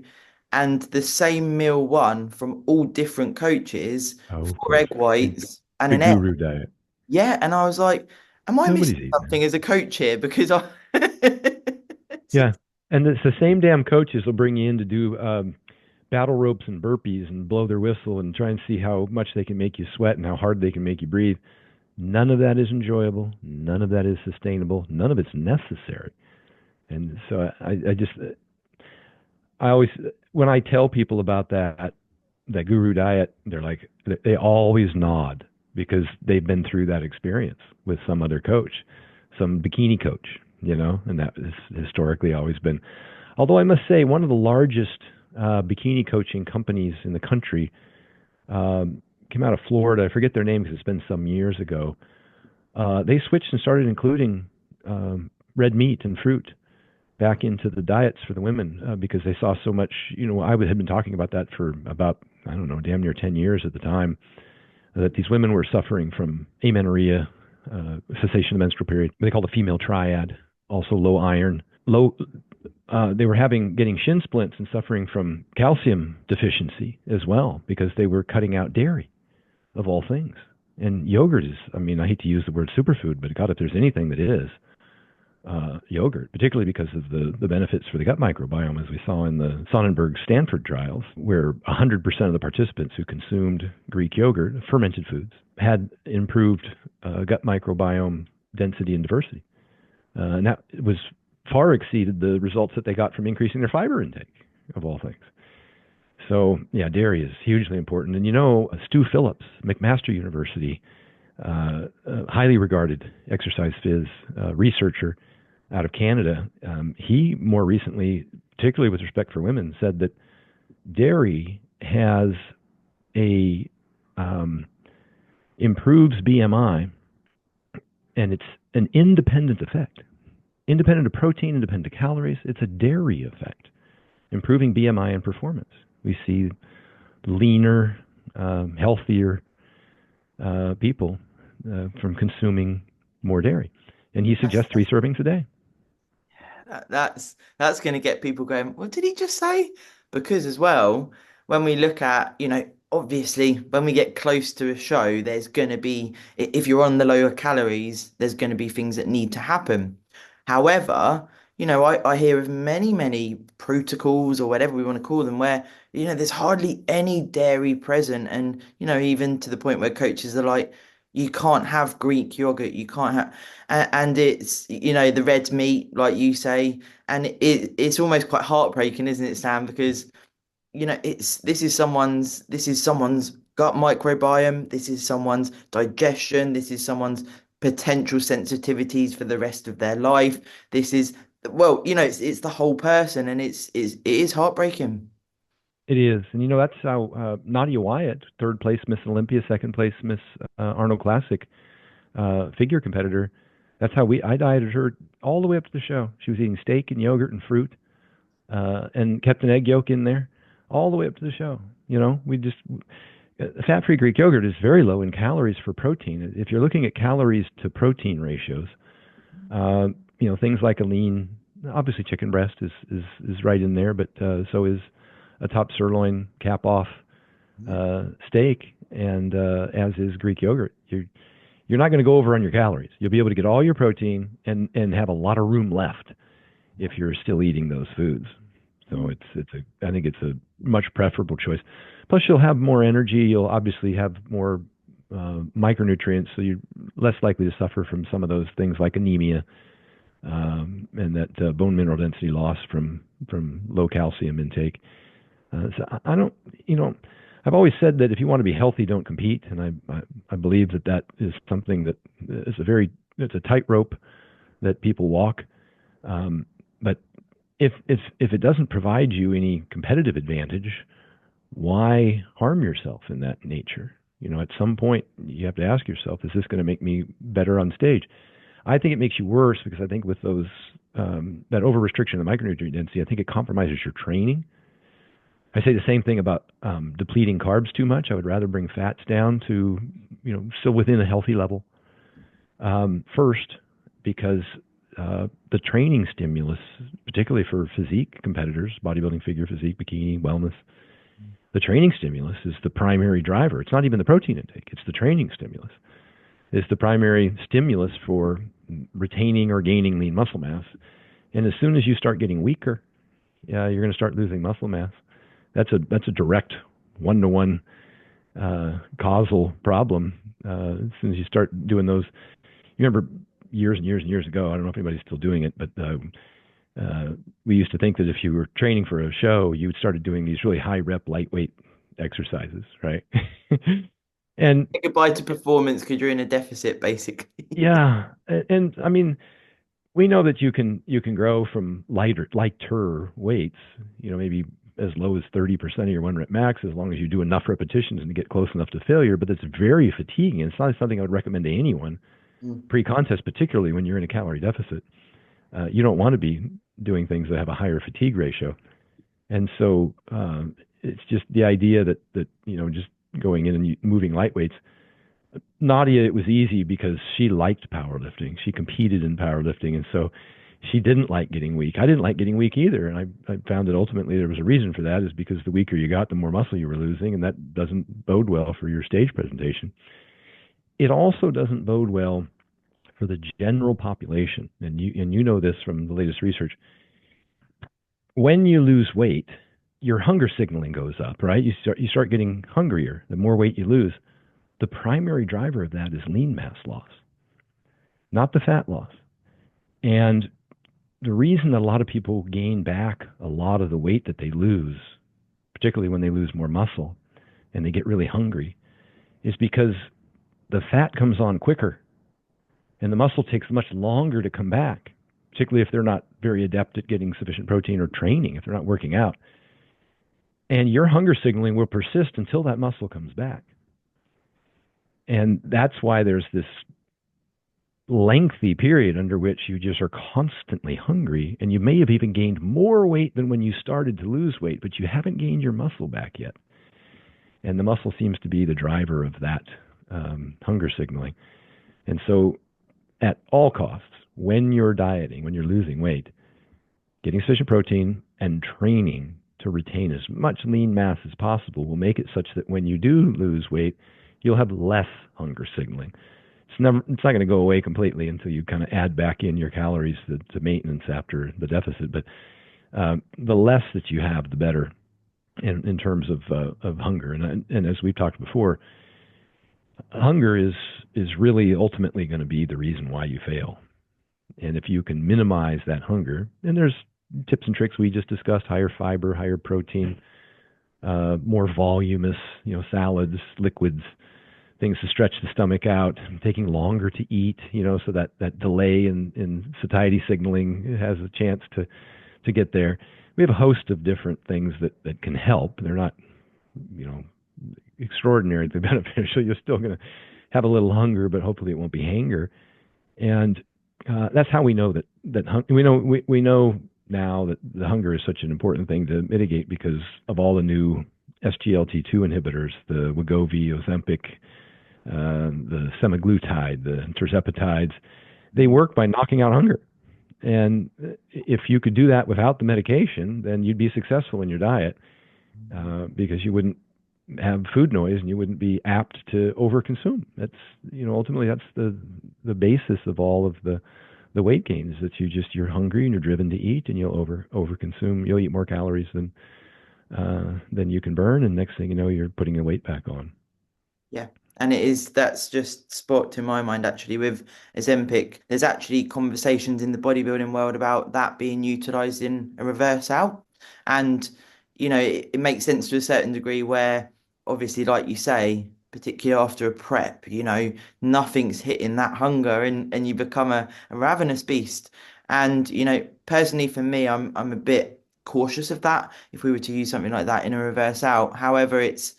and the same meal one from all different coaches, Oh, of 4 course. egg whites and The an egg. guru diet. Yeah, and I was like, am I Nobody's missing eating that. something as a coach here? Because Yeah. And it's the same damn coaches will bring you in to do battle ropes and burpees and blow their whistle and try and see how much they can make you sweat and how hard they can make you breathe. None of that is enjoyable. None of that is sustainable. None of it's necessary. And so I always, when I tell people about that guru diet, they're like, they always nod because they've been through that experience with some other coach, some bikini coach, and that has historically always been. Although I must say, one of the largest bikini coaching companies in the country came out of Florida. I forget their name because it's been some years ago. They switched and started including red meat and fruit back into the diets for the women because they saw so much. I had been talking about that for about, I don't know, damn near 10 years at the time, that these women were suffering from amenorrhea, cessation of the menstrual period. They call the female triad, also low iron, they were getting shin splints and suffering from calcium deficiency as well because they were cutting out dairy, of all things. And yogurt is, I hate to use the word superfood, but God, if there's anything that is, yogurt, particularly because of the benefits for the gut microbiome, as we saw in the Sonnenberg-Stanford trials, where 100% of the participants who consumed Greek yogurt, fermented foods, had improved gut microbiome density and diversity. And that was far exceeded the results that they got from increasing their fiber intake, of all things. So, yeah, dairy is hugely important. And Stu Phillips, McMaster University, highly regarded exercise phys researcher out of Canada, he more recently, particularly with respect for women, said that dairy has improves BMI, and it's an independent effect. Independent of protein, independent of calories, it's a dairy effect, improving BMI and performance. We see leaner, healthier people from consuming more dairy. And he suggests 3 servings a day. That's going to get people going, what did he just say? Because as well, when we look at, obviously when we get close to a show, there's going to be, if you're on the lower calories, there's going to be things that need to happen. However, I hear of many, many protocols or whatever we want to call them where, there's hardly any dairy present. And, even to the point where coaches are like, you can't have Greek yogurt, you can't have, and it's, the red meat, like you say, and it's almost quite heartbreaking, isn't it, Sam? Because, this is someone's gut microbiome, this is someone's digestion, this is someone's potential sensitivities for the rest of their life. This is, well, it's the whole person, and it is heartbreaking. It is. And that's how Nadia Wyatt, 3rd place Miss Olympia, 2nd place Miss Arnold Classic figure competitor, that's how I dieted her all the way up to the show. She was eating steak and yogurt and fruit and kept an egg yolk in there all the way up to the show. We just, fat-free Greek yogurt is very low in calories for protein. If you're looking at calories to protein ratios, things like a lean, obviously chicken breast is right in there, but so is a top sirloin cap off steak, and as is Greek yogurt. You're not going to go over on your calories. You'll be able to get all your protein and have a lot of room left if you're still eating those foods. So I think it's a much preferable choice. Plus, you'll have more energy. You'll obviously have more micronutrients, so you're less likely to suffer from some of those things like anemia and that bone mineral density loss from low calcium intake. So I don't, I've always said that if you want to be healthy, don't compete, and I believe that is something that is it's a tightrope that people walk. But if it doesn't provide you any competitive advantage, why harm yourself in that nature? At some point you have to ask yourself, is this going to make me better on stage? I think it makes you worse because I think with those that over restriction of the micronutrient density, I think it compromises your training. I say the same thing about depleting carbs too much. I would rather bring fats down to, still within a healthy level first, because the training stimulus, particularly for physique competitors, bodybuilding, figure, physique, bikini, wellness, the training stimulus is the primary driver. It's not even the protein intake. It's the training stimulus. It's the primary stimulus for retaining or gaining lean muscle mass. And as soon as you start getting weaker, you're going to start losing muscle mass. That's a direct one-to-one causal problem. As soon as you start doing those, you remember years and years and years ago. I don't know if anybody's still doing it, but we used to think that if you were training for a show, you started doing these really high rep, lightweight exercises, right? And Say goodbye to performance because you're in a deficit, basically. yeah, and I mean, we know that you can grow from lighter weights, maybe as low as 30% of your one rep max, as long as you do enough repetitions and get close enough to failure. But it's very fatiguing. It's not something I would recommend to anyone Mm. pre-contest, particularly when you're in a calorie deficit. You don't want to be doing things that have a higher fatigue ratio. And so it's just the idea that just going in and moving lightweights. Nadia, it was easy because she liked powerlifting. She competed in powerlifting, and so she didn't like getting weak. I didn't like getting weak either, and I found that ultimately there was a reason for that, is because the weaker you got, the more muscle you were losing, and that doesn't bode well for your stage presentation. It also doesn't bode well for the general population, and you know this from the latest research. When you lose weight, your hunger signaling goes up, right? You start getting hungrier the more weight you lose. The primary driver of that is lean mass loss, not the fat loss. And the reason that a lot of people gain back a lot of the weight that they lose, particularly when they lose more muscle and they get really hungry, is because the fat comes on quicker and the muscle takes much longer to come back, particularly if they're not very adept at getting sufficient protein or training, if they're not working out. And your hunger signaling will persist until that muscle comes back. And that's why there's this lengthy period under which you just are constantly hungry, and you may have even gained more weight than when you started to lose weight, but you haven't gained your muscle back yet. And the muscle seems to be the driver of that hunger signaling. And so at all costs, when you're dieting, when you're losing weight, getting sufficient protein and training to retain as much lean mass as possible will make it such that when you do lose weight, you'll have less hunger signaling. It's not going to go away completely until you kind of add back in your calories to maintenance after the deficit. But the less that you have, the better in terms of hunger. And as we've talked before, hunger is really ultimately going to be the reason why you fail. And if you can minimize that hunger, and there's tips and tricks we just discussed: higher fiber, higher protein, more voluminous, salads, liquids, things to stretch the stomach out, taking longer to eat, so that delay in satiety signaling has a chance to get there. We have a host of different things that can help. They're not, extraordinarily beneficial. You're still going to have a little hunger, but hopefully it won't be hanger. And that's how we know we know now that the hunger is such an important thing to mitigate because of all the new SGLT2 inhibitors, the Wegovy, Ozempic, the semaglutide, the tirzepatides. They work by knocking out hunger. And if you could do that without the medication, then you'd be successful in your diet because you wouldn't have food noise and you wouldn't be apt to overconsume. That's, ultimately that's the basis of all of the weight gain, is that you're hungry and you're driven to eat, and you'll overconsume. You'll eat more calories than you can burn, and next thing you know, you're putting the weight back on. Yeah. And that's just spot to my mind, actually, with Ozempic. There's actually conversations in the bodybuilding world about that being utilized in a reverse out. And, it makes sense to a certain degree where, obviously, like you say, particularly after a prep, nothing's hitting that hunger, and you become a ravenous beast. And, personally for me, I'm a bit cautious of that if we were to use something like that in a reverse out. However, it's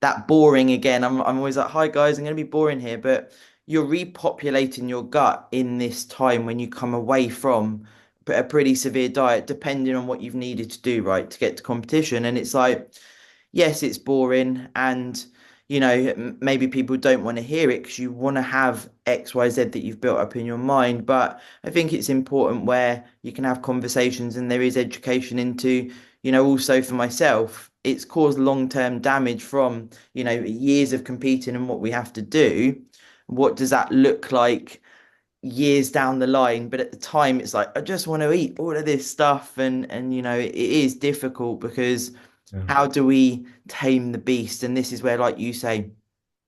that boring again. I'm always like, hi guys, I'm going to be boring here, but you're repopulating your gut in this time when you come away from a pretty severe diet, depending on what you've needed to do, right, to get to competition. And it's like, yes, it's boring, and maybe people don't want to hear it because you want to have X, Y, Z that you've built up in your mind. But I think it's important where you can have conversations and there is education into, also for myself, it's caused long-term damage from, years of competing and what we have to do. What does that look like years down the line? But at the time, it's like, I just want to eat all of this stuff. And it is difficult because Yeah. how do we tame the beast? And this is where, like you say,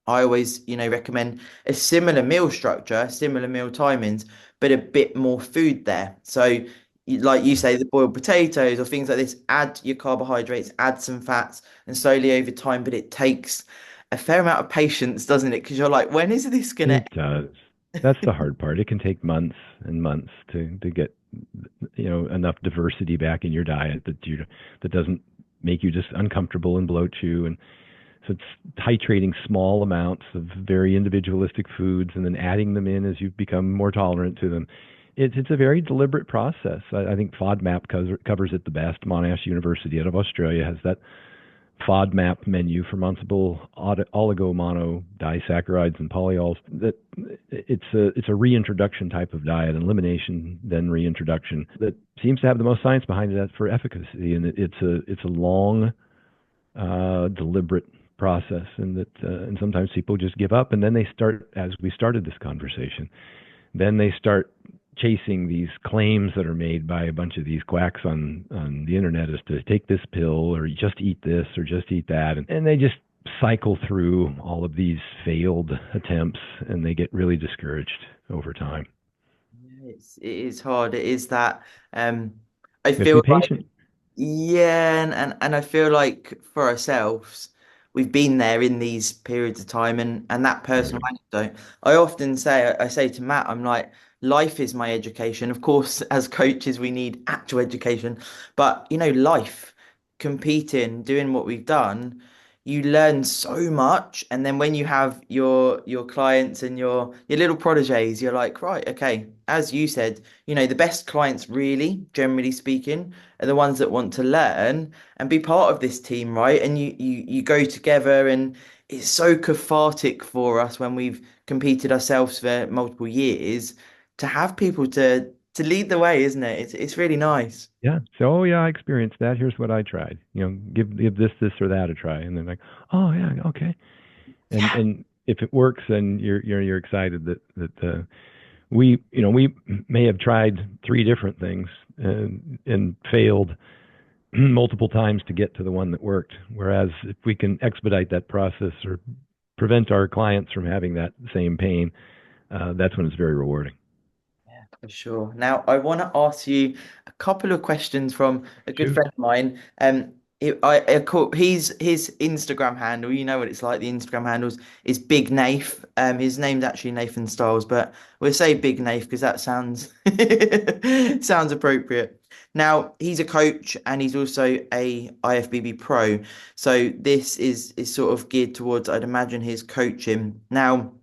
I always, recommend a similar meal structure, similar meal timings, but a bit more food there. So, like you say, the boiled potatoes or things like this, add your carbohydrates, add some fats, and slowly over time. But it takes a fair amount of patience, doesn't it? Because you're like, when is this gonna It does. That's the hard part. It can take months and months to get enough diversity back in your diet that doesn't make you just uncomfortable and bloat you. And so it's titrating small amounts of very individualistic foods and then adding them in as you become more tolerant to them. It's a very deliberate process. I think FODMAP covers it the best. Monash University out of Australia has that FODMAP menu, fermentable oligo mono disaccharides and polyols. That it's a reintroduction type of diet, an elimination then reintroduction that seems to have the most science behind it for efficacy, and it's a long, deliberate process, and sometimes people just give up, and then they start, as we started this conversation, then they start chasing these claims that are made by a bunch of these quacks on the internet as to take this pill or just eat this or just eat that. And they just cycle through all of these failed attempts and they get really discouraged over time. it is hard. It is that I You have to be feel like patient. yeah, and I feel like for ourselves, we've been there in these periods of time, and that Oh, personal yeah. anecdote. I often say, I say to Matt, I'm like, life is my education. Of course, as coaches, we need actual education, but life, competing, doing what we've done, you learn so much, and then when you have your clients and your little proteges, you're like, right, okay, as you said, the best clients, really, generally speaking, are the ones that want to learn and be part of this team, right? And you go together, and it's so cathartic for us when we've competed ourselves for multiple years to have people to lead the way, isn't it? It's really nice. Yeah. So, oh yeah, I experienced that. Here's what I tried. Give this or that a try, and then like, oh yeah, okay. Yeah, And if it works, then you're excited that we may have tried three different things and failed multiple times to get to the one that worked. Whereas if we can expedite that process or prevent our clients from having that same pain, that's when it's very rewarding. for sure. Now, I want to ask you a couple of questions from a good Shoot. friend of mine. I call his Instagram handle. You know what it's like. The Instagram handles is Big Nath. His name's actually Nathan Styles, but we'll say Big Nath because that sounds sounds appropriate. Now, he's a coach and he's also a IFBB pro. So this is sort of geared towards, I'd imagine, his coaching. Now,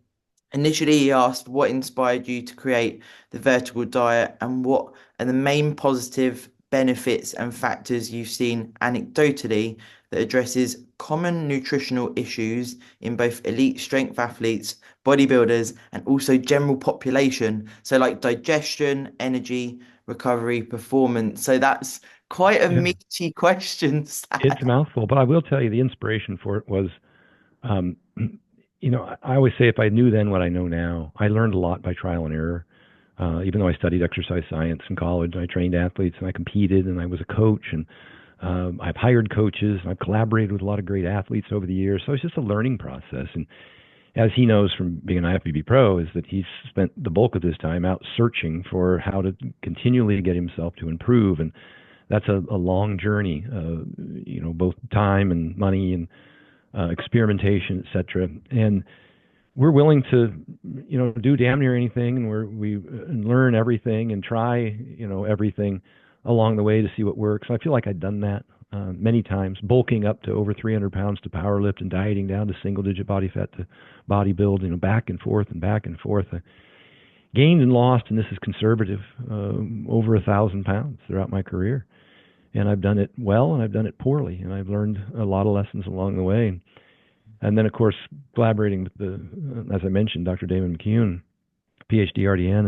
initially, he asked what inspired you to create the vertical diet and what are the main positive benefits and factors you've seen anecdotally that addresses common nutritional issues in both elite strength athletes, bodybuilders, and also general population. So, like digestion, energy, recovery, performance. So, that's quite a Yeah, meaty question, Stan. it's a mouthful, but I will tell you the inspiration for it was, um, I always say if I knew then what I know now, I learned a lot by trial and error. Even though I studied exercise science in college, I trained athletes and I competed and I was a coach and I've hired coaches. I've collaborated with a lot of great athletes over the years. So it's just a learning process. And as he knows from being an IFBB pro, is that he's spent the bulk of his time out searching for how to continually get himself to improve. And that's a long journey, both time and money and experimentation, et cetera. And we're willing to, do damn near anything, and we learn everything and try, everything along the way to see what works. I feel like I've done that many times, bulking up to over 300 pounds to powerlift and dieting down to single-digit body fat to bodybuild, back and forth and back and forth. I gained and lost, and this is conservative, over 1,000 pounds throughout my career. And I've done it well, and I've done it poorly, and I've learned a lot of lessons along the way. And then, of course, collaborating with as I mentioned, Dr. Damon McCune, PhD RDN.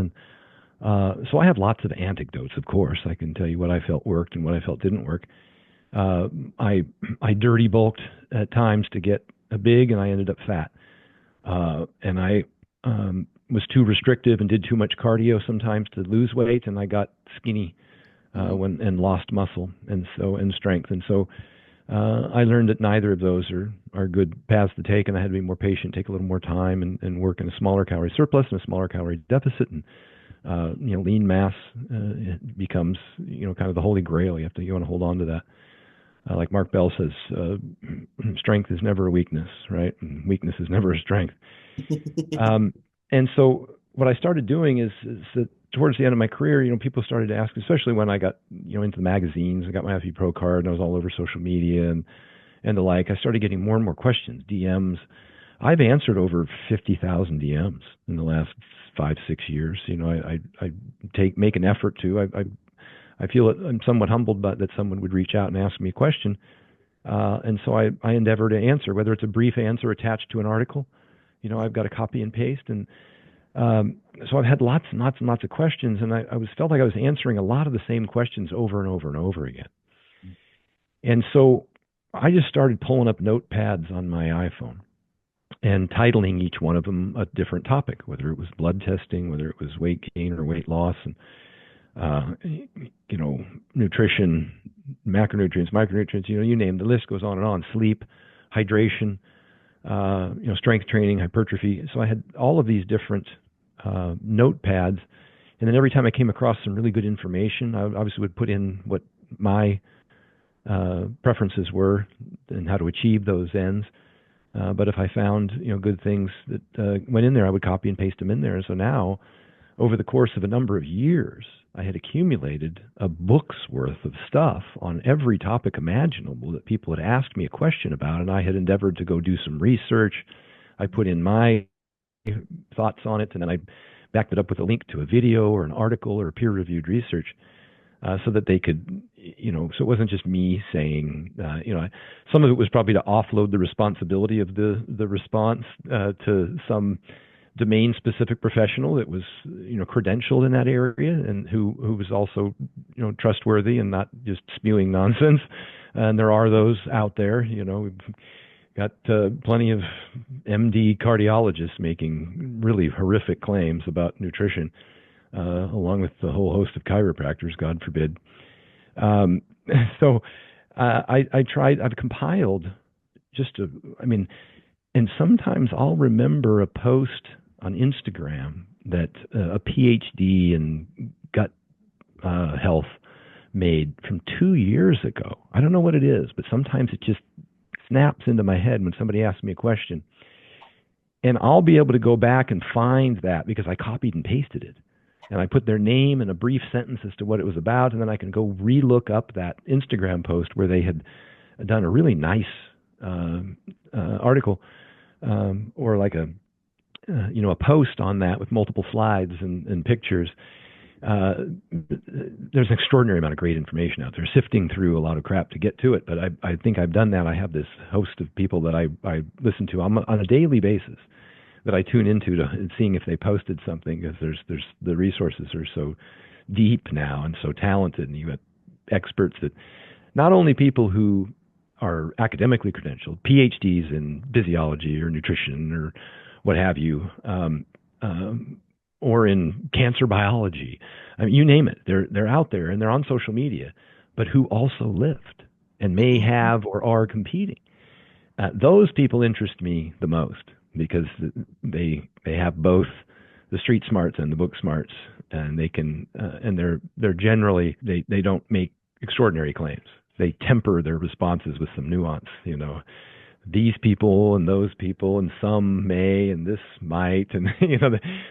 And so I have lots of anecdotes, of course. I can tell you what I felt worked and what I felt didn't work. Uh, I, I dirty bulked at times to get big, and I ended up fat. And I was too restrictive and did too much cardio sometimes to lose weight, and I got skinny and lost muscle and strength. And so I learned that neither of those are good paths to take, and I had to be more patient, take a little more time, and work in a smaller calorie surplus and a smaller calorie deficit. And lean mass becomes kind of the holy grail. You want to hold on to that. Like Mark Bell says, strength is never a weakness, right? And weakness is never a strength. And so what I started doing is that towards the end of my career, people started to ask, especially when I got, into the magazines, I got my FE Pro card, and I was all over social media and the like. I started getting more and more questions, DMs. I've answered over 50,000 DMs in the last 5-6 years. I make an effort to. I feel I'm somewhat humbled by that someone would reach out and ask me a question, and so I endeavor to answer, whether it's a brief answer attached to an article. I've got a copy and paste, and so I've had lots and lots and lots of questions, and I felt like I was answering a lot of the same questions over and over and over again. And so I just started pulling up notepads on my iPhone and titling each one of them a different topic, whether it was blood testing, whether it was weight gain or weight loss, and nutrition, macronutrients, micronutrients, you name it. The list goes on and on. Sleep, hydration, strength training, hypertrophy. So I had all of these different notepads, and then every time I came across some really good information, I obviously would put in what my preferences were and how to achieve those ends. But if I found good things that went in there, I would copy and paste them in there. And so now, over the course of a number of years, I had accumulated a book's worth of stuff on every topic imaginable that people had asked me a question about, and I had endeavored to go do some research. I put in my thoughts on it, and then I backed it up with a link to a video or an article or peer-reviewed research, so that they could, so it wasn't just me saying, some of it was probably to offload the responsibility of the response to some domain-specific professional that was, credentialed in that area and who was also, trustworthy and not just spewing nonsense. And there are those out there. We've got plenty of MD cardiologists making really horrific claims about nutrition, along with the whole host of chiropractors, God forbid. So I've compiled and sometimes I'll remember a post on Instagram that a PhD in gut health made from 2 years ago. I don't know what it is, but sometimes it just snaps into my head when somebody asks me a question. And I'll be able to go back and find that because I copied and pasted it. And I put their name and a brief sentence as to what it was about, and then I can go re-look up that Instagram post where they had done a really nice article, or like a post on that with multiple slides and pictures. There's an extraordinary amount of great information out there, sifting through a lot of crap to get to it. But I think I've done that. I have this host of people that I listen to on a daily basis that I tune into and seeing if they posted something, because there's the resources are so deep now and so talented, and you got experts that not only people who are academically credentialed, PhDs in physiology or nutrition or what have you, or in cancer biology. I mean, you name it. They're out there and they're on social media, but who also lift and may have or are competing. Those people interest me the most because they have both the street smarts and the book smarts, and they can and they're generally they don't make extraordinary claims. They temper their responses with some nuance. These people and those people and some may and this might, and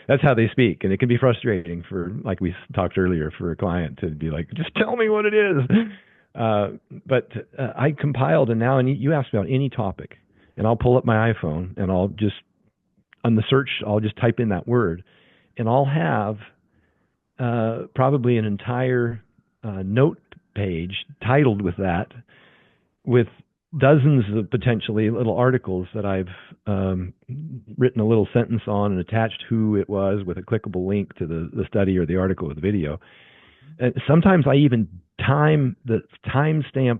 that's how they speak, and it can be frustrating for, like we talked earlier, for a client to be like, just tell me what it is. But I compiled, and now, and you asked about any topic, and I'll pull up my iPhone and I'll just on the search I'll just type in that word, and I'll have probably an entire note page titled with that, with dozens of potentially little articles that I've written a little sentence on and attached who it was with a clickable link to the study or the article or the video. And sometimes I even timestamp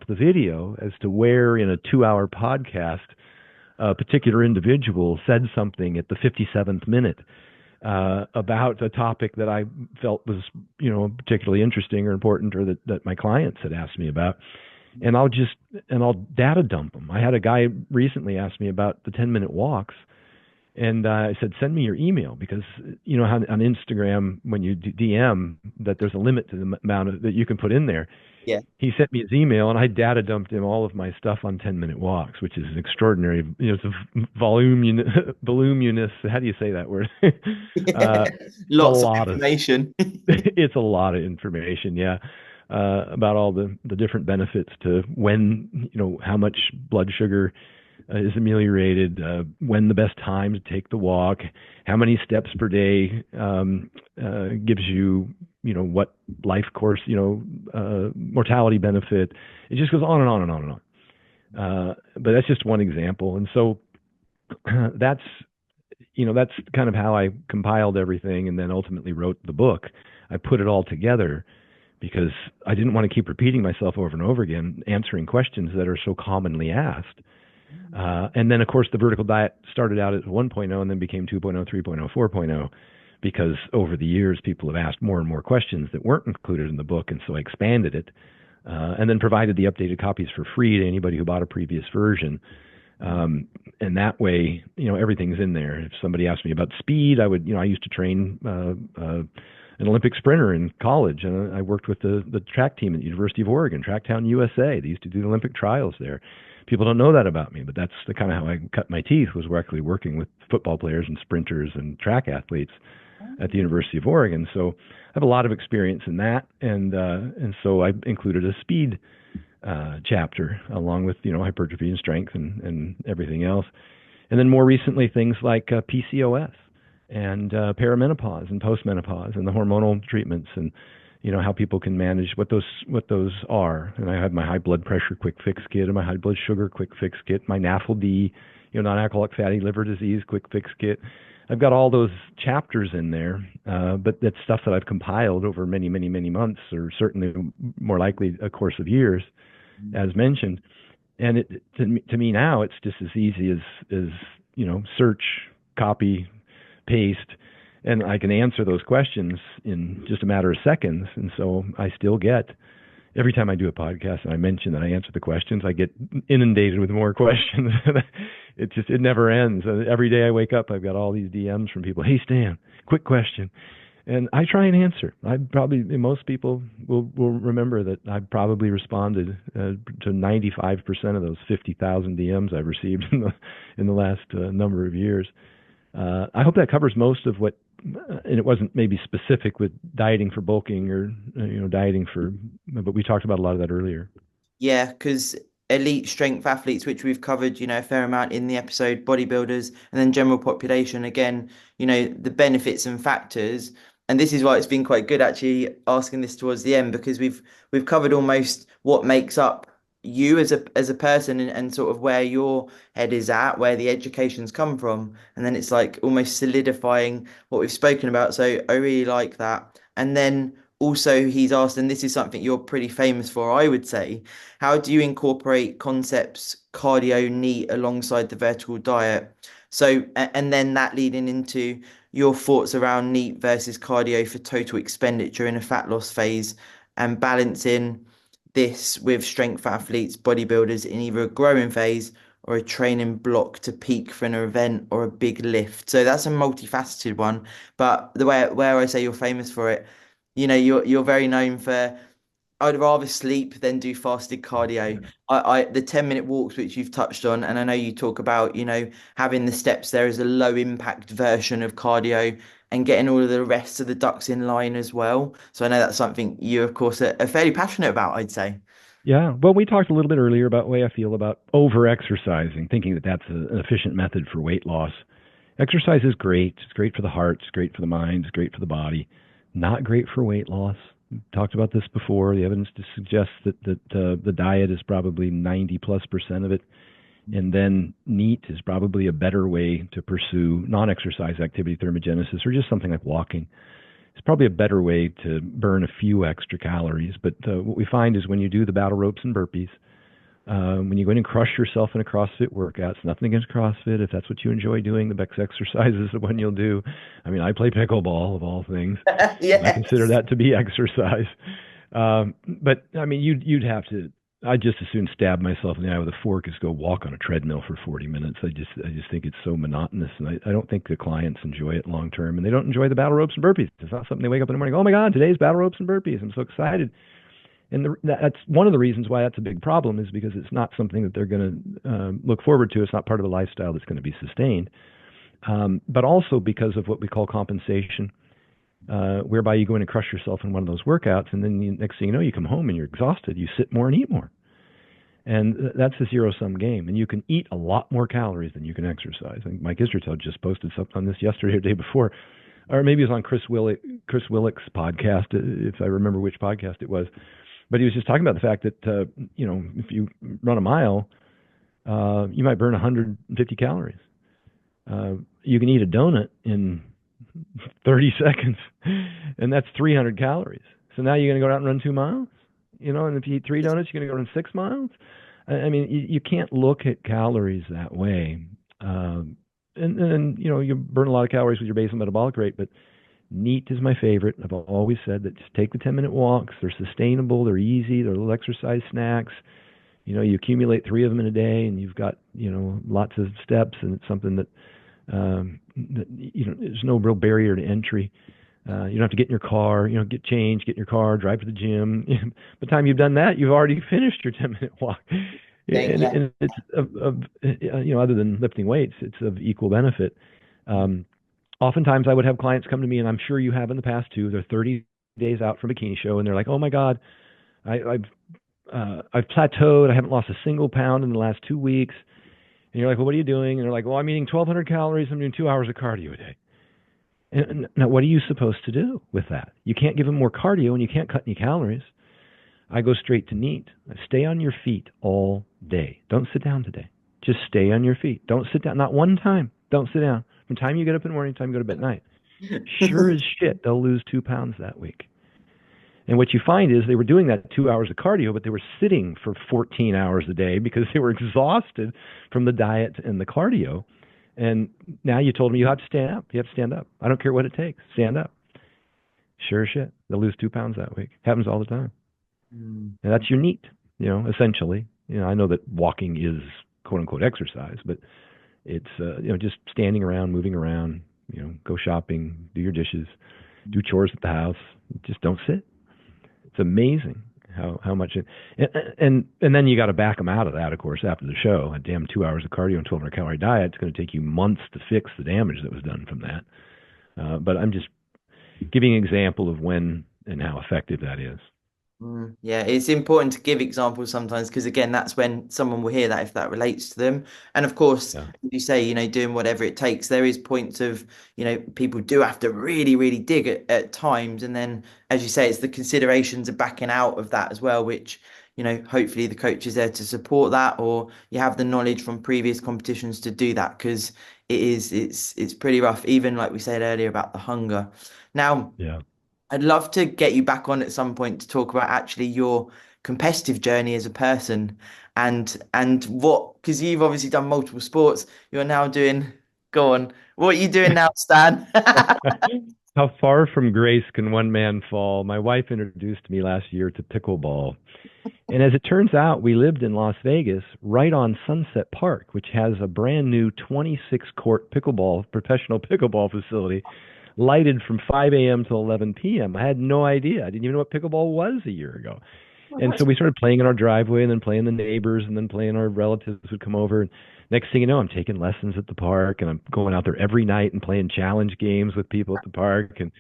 the video as to where in a 2-hour podcast a particular individual said something at the 57th minute about a topic that I felt was particularly interesting or important, or that my clients had asked me about. and I'll data dump them. I had a guy recently ask me about the 10-minute walks, and I said, send me your email because you know how on Instagram when you DM that there's a limit to the amount that you can put in there. Yeah. He sent me his email, and I data dumped him all of my stuff on 10-minute walks, which is an extraordinary. You know, it's a voluminous. How do you say that word? Yeah. It's a Lots of lot of information. it's a lot of information, yeah, about all the different benefits to when how much blood sugar is ameliorated, when the best time to take the walk, how many steps per day gives you what life course mortality benefit. It just goes on and on and on and on. But that's just one example, and so that's that's kind of how I compiled everything and then ultimately wrote the book. I put it all together because I didn't want to keep repeating myself over and over again, answering questions that are so commonly asked. And then, of course, the vertical diet started out as 1.0 and then became 2.0, 3.0, 4.0, because over the years, people have asked more and more questions that weren't included in the book. And so I expanded it and then provided the updated copies for free to anybody who bought a previous version. And that way, everything's in there. If somebody asked me about speed, I used to train an Olympic sprinter in college, and I worked with the track team at the University of Oregon, Tracktown, USA. They used to do the Olympic trials there. People don't know that about me, but that's the kind of how I cut my teeth, was actually working with football players and sprinters and track athletes at the University of Oregon. So I have a lot of experience in that, and so I included a speed chapter along with hypertrophy and strength and everything else. And then more recently, things like PCOS and perimenopause and postmenopause and the hormonal treatments and how people can manage what those are. And I have my high blood pressure quick fix kit and my high blood sugar quick fix kit, my NAFLD, non-alcoholic fatty liver disease quick fix kit. I've got all those chapters in there, but that's stuff that I've compiled over many, many, many months, or certainly more likely a course of years, as mentioned. And to me now, it's just as easy as search, copy, paste, and I can answer those questions in just a matter of seconds. And so I still get, every time I do a podcast and I mention that I answer the questions, I get inundated with more questions. It never ends. Every day I wake up, I've got all these DMs from people. Hey, Stan, quick question. And I try and answer. Most people will remember that I probably responded to 95% of those 50,000 DMs I've received in the last number of years. I hope that covers most of what, and it wasn't maybe specific with dieting for bulking or dieting for, but we talked about a lot of that earlier. Yeah, because elite strength athletes, which we've covered, a fair amount in the episode, bodybuilders, and then general population, again, the benefits and factors. And this is why it's been quite good actually asking this towards the end, because we've covered almost what makes up you as a person, and sort of where your head is at, where the education's come from. And then it's like almost solidifying what we've spoken about. So I really like that. And then also he's asked, and this is something you're pretty famous for, I would say, how do you incorporate concepts cardio, neat alongside the vertical diet? So, and then that leading into your thoughts around neat versus cardio for total expenditure in a fat loss phase, and balancing this with strength athletes, bodybuilders in either a growing phase or a training block to peak for an event or a big lift. So that's a multifaceted one. But the way where I say you're famous for it, you're very known for, I'd rather sleep than do fasted cardio. The 10-minute walks, which you've touched on, and I know you talk about, having the steps there as a low impact version of cardio and getting all of the rest of the ducks in line as well. So I know that's something you, of course, are fairly passionate about, I'd say. Yeah. Well, we talked a little bit earlier about the way I feel about over exercising, thinking that that's an efficient method for weight loss. Exercise is great. It's great for the heart. It's great for the mind. It's great for the body. Not great for weight loss. We talked about this before. The evidence suggests that the diet is probably 90+% of it. And then NEAT is probably a better way to pursue non-exercise activity thermogenesis, or just something like walking. It's probably a better way to burn a few extra calories. But what we find is when you do the battle ropes and burpees, when you go in and crush yourself in a CrossFit workout, it's nothing against CrossFit. If that's what you enjoy doing, the best exercise is the one you'll do. I mean, I play pickleball of all things, and I consider Yes. that to be exercise. But I mean, you'd have to I just as soon stab myself in the eye with a fork as go walk on a treadmill for 40 minutes. I just think it's so monotonous, and I don't think the clients enjoy it long term, and they don't enjoy the battle ropes and burpees. It's not something they wake up in the morning, oh my God, today's battle ropes and burpees. I'm so excited. And that's one of the reasons why that's a big problem, is because it's not something that they're going to look forward to. It's not part of the lifestyle that's going to be sustained. But also because of what we call compensation, whereby you go in and crush yourself in one of those workouts, and then next thing you know, you come home and you're exhausted. You sit more and eat more. And that's a zero-sum game. And you can eat a lot more calories than you can exercise. I think Mike Isertel just posted something on this yesterday or the day before, or maybe it was on Chris Willick's podcast, if I remember which podcast it was. But he was just talking about the fact that, if you run a mile, you might burn 150 calories. You can eat a donut in 30 seconds, and that's 300 calories. So now you're going to go out and run 2 miles? And if you eat 3 donuts, you're going to go run 6 miles? I mean, you can't look at calories that way. And you burn a lot of calories with your basal metabolic rate, but NEAT is my favorite. I've always said that just take the 10-minute walks. They're sustainable. They're easy. They're little exercise snacks. You accumulate 3 of them in a day, and you've got, lots of steps, and it's something that, there's no real barrier to entry. You don't have to get in your car, get changed, get in your car, drive to the gym. By the time you've done that, you've already finished your 10-minute walk. And it's other than lifting weights, it's of equal benefit. Oftentimes I would have clients come to me, and I'm sure you have in the past too. They're 30 days out from bikini show, and they're like, "Oh my God, I've plateaued. I haven't lost a single pound in the last 2 weeks." And you're like, "Well, what are you doing?" And they're like, "Well, I'm eating 1,200 calories. I'm doing 2 hours of cardio a day." And now, what are you supposed to do with that? You can't give them more cardio, and you can't cut any calories. I go straight to NEAT. Stay on your feet all day. Don't sit down today. Just stay on your feet. Don't sit down. Not one time. Don't sit down. From the time you get up in the morning to the time you go to bed at night. Sure as shit, they'll lose 2 pounds that week. And what you find is they were doing that 2 hours of cardio, but they were sitting for 14 hours a day because they were exhausted from the diet and the cardio. And now you told me you have to stand up. You have to stand up. I don't care what it takes. Stand up. Sure as shit. They'll lose 2 pounds that week. Happens all the time. And that's your NEAT, essentially. I know that walking is quote unquote exercise, but it's, just standing around, moving around, go shopping, do your dishes, do chores at the house. Just don't sit. It's amazing how much it, and then you got to back them out of that, of course, after the show. A damn 2 hours of cardio and 1,200 calorie diet. It's going to take you months to fix the damage that was done from that. But I'm just giving an example of when and how effective that is. Yeah, it's important to give examples sometimes because, again, that's when someone will hear that if that relates to them. And of course, Yeah. you say, doing whatever it takes, there is points of, people do have to really, really dig at times. And then, as you say, it's the considerations of backing out of that as well, which, hopefully the coach is there to support that, or you have the knowledge from previous competitions to do that because it's pretty rough, even like we said earlier about the hunger. Now, Yeah. I'd love to get you back on at some point to talk about actually your competitive journey as a person and what, because you've obviously done multiple sports. You're now doing, go on, what are you doing now, Stan? How far from grace can one man fall? My wife introduced me last year to pickleball. And as it turns out, we lived in Las Vegas right on Sunset Park, which has a brand new 26-court professional pickleball facility, lighted from 5 a.m. to 11 p.m. I had no idea. I didn't even know what pickleball was a year ago. And so we started playing in our driveway and then playing the neighbors and then playing our relatives would come over. And next thing you know, I'm taking lessons at the park and I'm going out there every night and playing challenge games with people at the park. And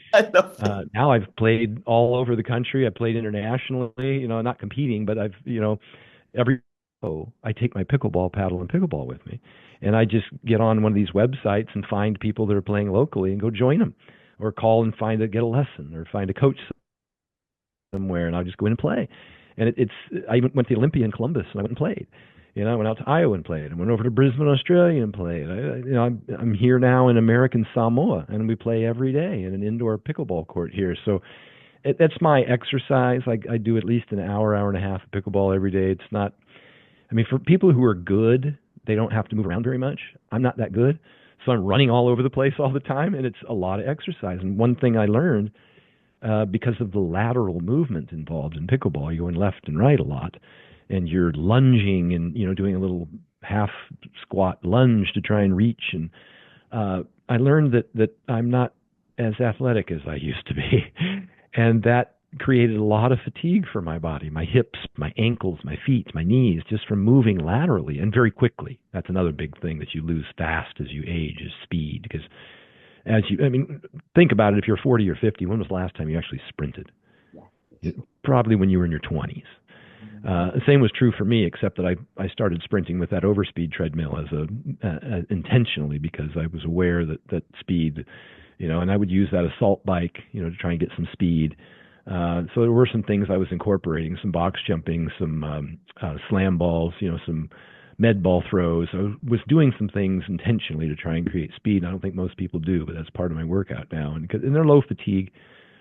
now I've played all over the country. I played internationally, not competing, but I've, every I take my pickleball paddle and pickleball with me. And I just get on one of these websites and find people that are playing locally and go join them, or call and get a lesson, or find a coach somewhere, and I'll just go in and play. And I even went to the Olympia in Columbus and I went and played. I went out to Iowa and played. I went over to Brisbane, Australia and played. I'm here now in American Samoa, and we play every day in an indoor pickleball court here. So that's my exercise. I do at least an hour and a half of pickleball every day. It's not, for people who are good, they don't have to move around very much. I'm not that good. So I'm running all over the place all the time, and it's a lot of exercise. And one thing I learned, because of the lateral movement involved in pickleball. You're going left and right a lot, and you're lunging and doing a little half squat lunge to try and reach. And I learned that I'm not as athletic as I used to be, and that created a lot of fatigue for my body, my hips, my ankles, my feet, my knees, just from moving laterally and very quickly. That's another big thing that you lose fast as you age is speed. Because I mean, think about it. If you're 40 or 50, when was the last time you actually sprinted? Yeah, Probably when you were in your 20s. The same was true for me, except that I started sprinting with that overspeed treadmill intentionally because I was aware that speed, and I would use that assault bike, to try and get some speed. So there were some things I was incorporating, some box jumping, some slam balls, some med ball throws. I was doing some things intentionally to try and create speed. I don't think most people do, but that's part of my workout now. And they're low fatigue.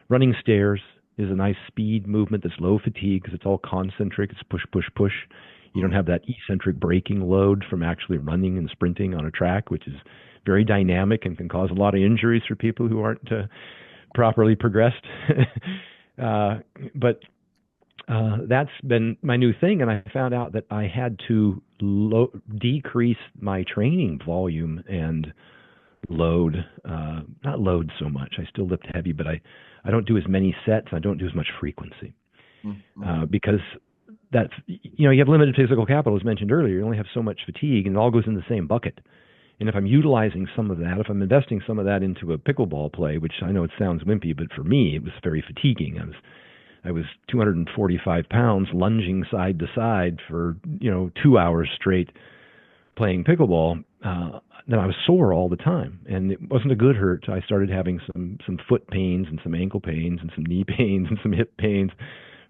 Running stairs is a nice speed movement that's low fatigue because it's all concentric. It's push, push, push. You don't have that eccentric braking load from actually running and sprinting on a track, which is very dynamic and can cause a lot of injuries for people who aren't properly progressed. But that's been my new thing, and I found out that I had to decrease my training volume and load. Not load so much. I still lift heavy, but I don't do as many sets. I don't do as much frequency because that's you have limited physical capital, as mentioned earlier. You only have so much fatigue, and it all goes in the same bucket. And if I'm utilizing some of that, if I'm investing some of that into a pickleball play, which I know it sounds wimpy, but for me it was very fatiguing. I was 245 pounds lunging side to side for 2 hours straight playing pickleball. Then I was sore all the time, and it wasn't a good hurt. I started having some foot pains and some ankle pains and some knee pains and some hip pains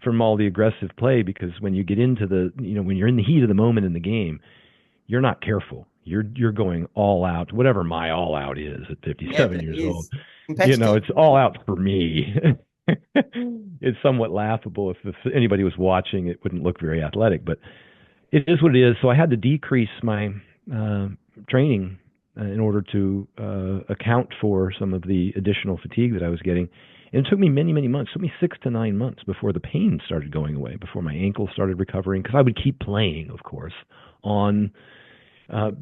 from all the aggressive play. Because when you get into when you're in the heat of the moment in the game, you're not careful. You're going all out, whatever my all out is at yeah, 57 but it years old. is competitive. It's all out for me. It's somewhat laughable. If anybody was watching, it wouldn't look very athletic, but it is what it is. So I had to decrease my training in order to account for some of the additional fatigue that I was getting. And it took me many, many months. It took me 6 to 9 months before the pain started going away, before my ankle started recovering, because I would keep playing, of course, on I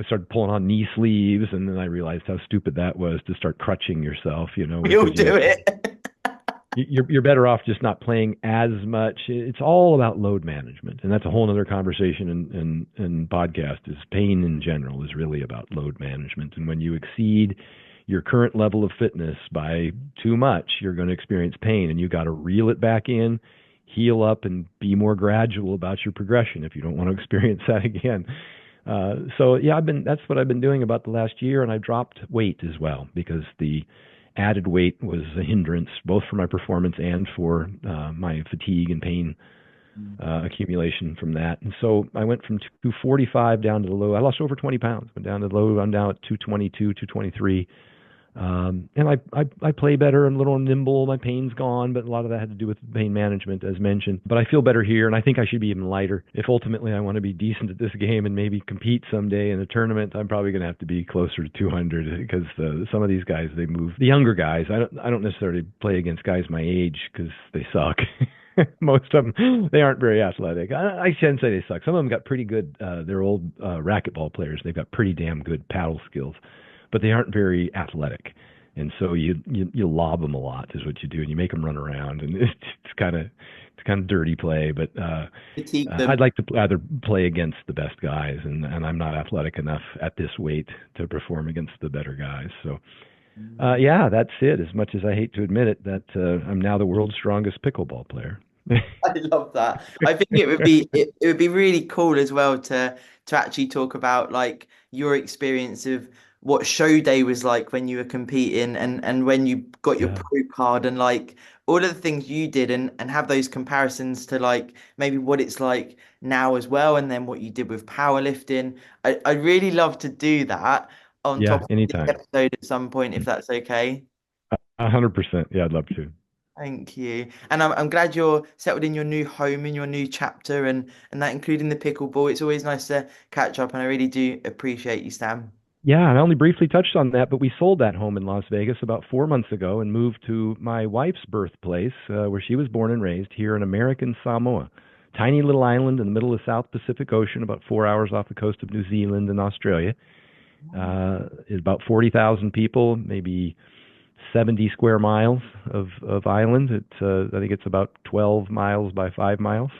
started pulling on knee sleeves, and then I realized how stupid that was to start crutching yourself, We all because do it. you're better off just not playing as much. It's all about load management, and that's a whole other conversation and podcast. Is pain in general is really about load management, and when you exceed your current level of fitness by too much, you're going to experience pain, and you got to reel it back in, heal up, and be more gradual about your progression if you don't want to experience that again. So yeah, that's what I've been doing about the last year, and I dropped weight as well because the added weight was a hindrance both for my performance and for my fatigue and pain accumulation from that. And so I went from 245 down to the low. I lost over 20 pounds. Went down to the low. I'm down at 222, 223. And I play better. I'm a little nimble. My pain's gone, but a lot of that had to do with pain management, as mentioned. But I feel better here, and I think I should be even lighter. If ultimately I want to be decent at this game and maybe compete someday in a tournament, I'm probably going to have to be closer to 200 because some of these guys, they move. The younger guys, I don't necessarily play against guys my age because they suck. Most of them, they aren't very athletic. I shouldn't say they suck. Some of them got pretty good. They're old racquetball players. They've got pretty damn good paddle skills, but they aren't very athletic. And so you lob them a lot is what you do, and you make them run around, and it's kind of dirty play. But Critique I'd them. like to rather play against the best guys, and I'm not athletic enough at this weight to perform against the better guys. So yeah, that's it. As much as I hate to admit it, that I'm now the world's strongest pickleball player. I love that. I think it would be really cool as well to actually talk about like your experience of what show day was like when you were competing and when you got your Yeah. pro card and like all of the things you did and have those comparisons to like maybe what it's like now as well and then what you did with powerlifting. I'd really love to do that on top Yeah, of this anytime. episode at some point if that's okay. 100%. Yeah, I'd love to. Thank you. And I'm glad you're settled in your new home in your new chapter and that including the pickleball. It's always nice to catch up and I really do appreciate you, Stan. Yeah, I only briefly touched on that, but we sold that home in Las Vegas about 4 months ago and moved to my wife's birthplace, where she was born and raised here in American Samoa. Tiny little island in the middle of the South Pacific Ocean, about 4 hours off the coast of New Zealand and Australia. Is about 40,000 people, maybe 70 square miles of island. I think it's about 12 miles by 5 miles.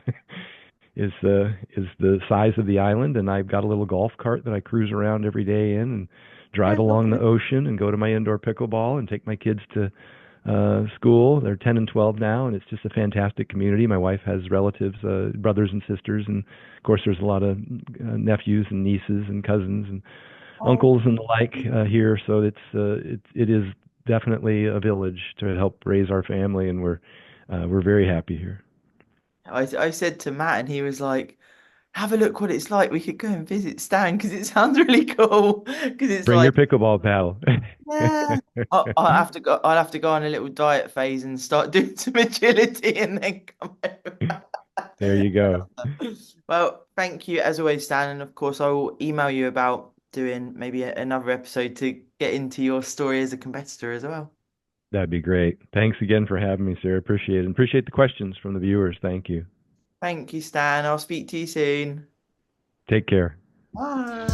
Is the size of the island, and I've got a little golf cart that I cruise around every day in and Yeah, drive along the lovely. ocean and go to my indoor pickleball and take my kids to school. They're 10 and 12 now, and it's just a fantastic community. My wife has relatives, brothers and sisters, and of course there's a lot of nephews and nieces and cousins and Oh, uncles and the like here. So it is definitely a village to help raise our family, and we're very happy here. I said to Matt, and he was like, "Have a look what it's like. We could go and visit Stan because it sounds really cool. Because it's Bring your like, pickleball paddle. yeah, I'll have to go. I'll have to go on a little diet phase and start doing some agility, and then come over." There you go. Well, thank you as always, Stan, and of course I will email you about doing maybe another episode to get into your story as a competitor as well. That'd be great. Thanks again for having me, sir. Appreciate it. And appreciate the questions from the viewers. Thank you. Thank you, Stan. I'll speak to you soon. Take care. Bye.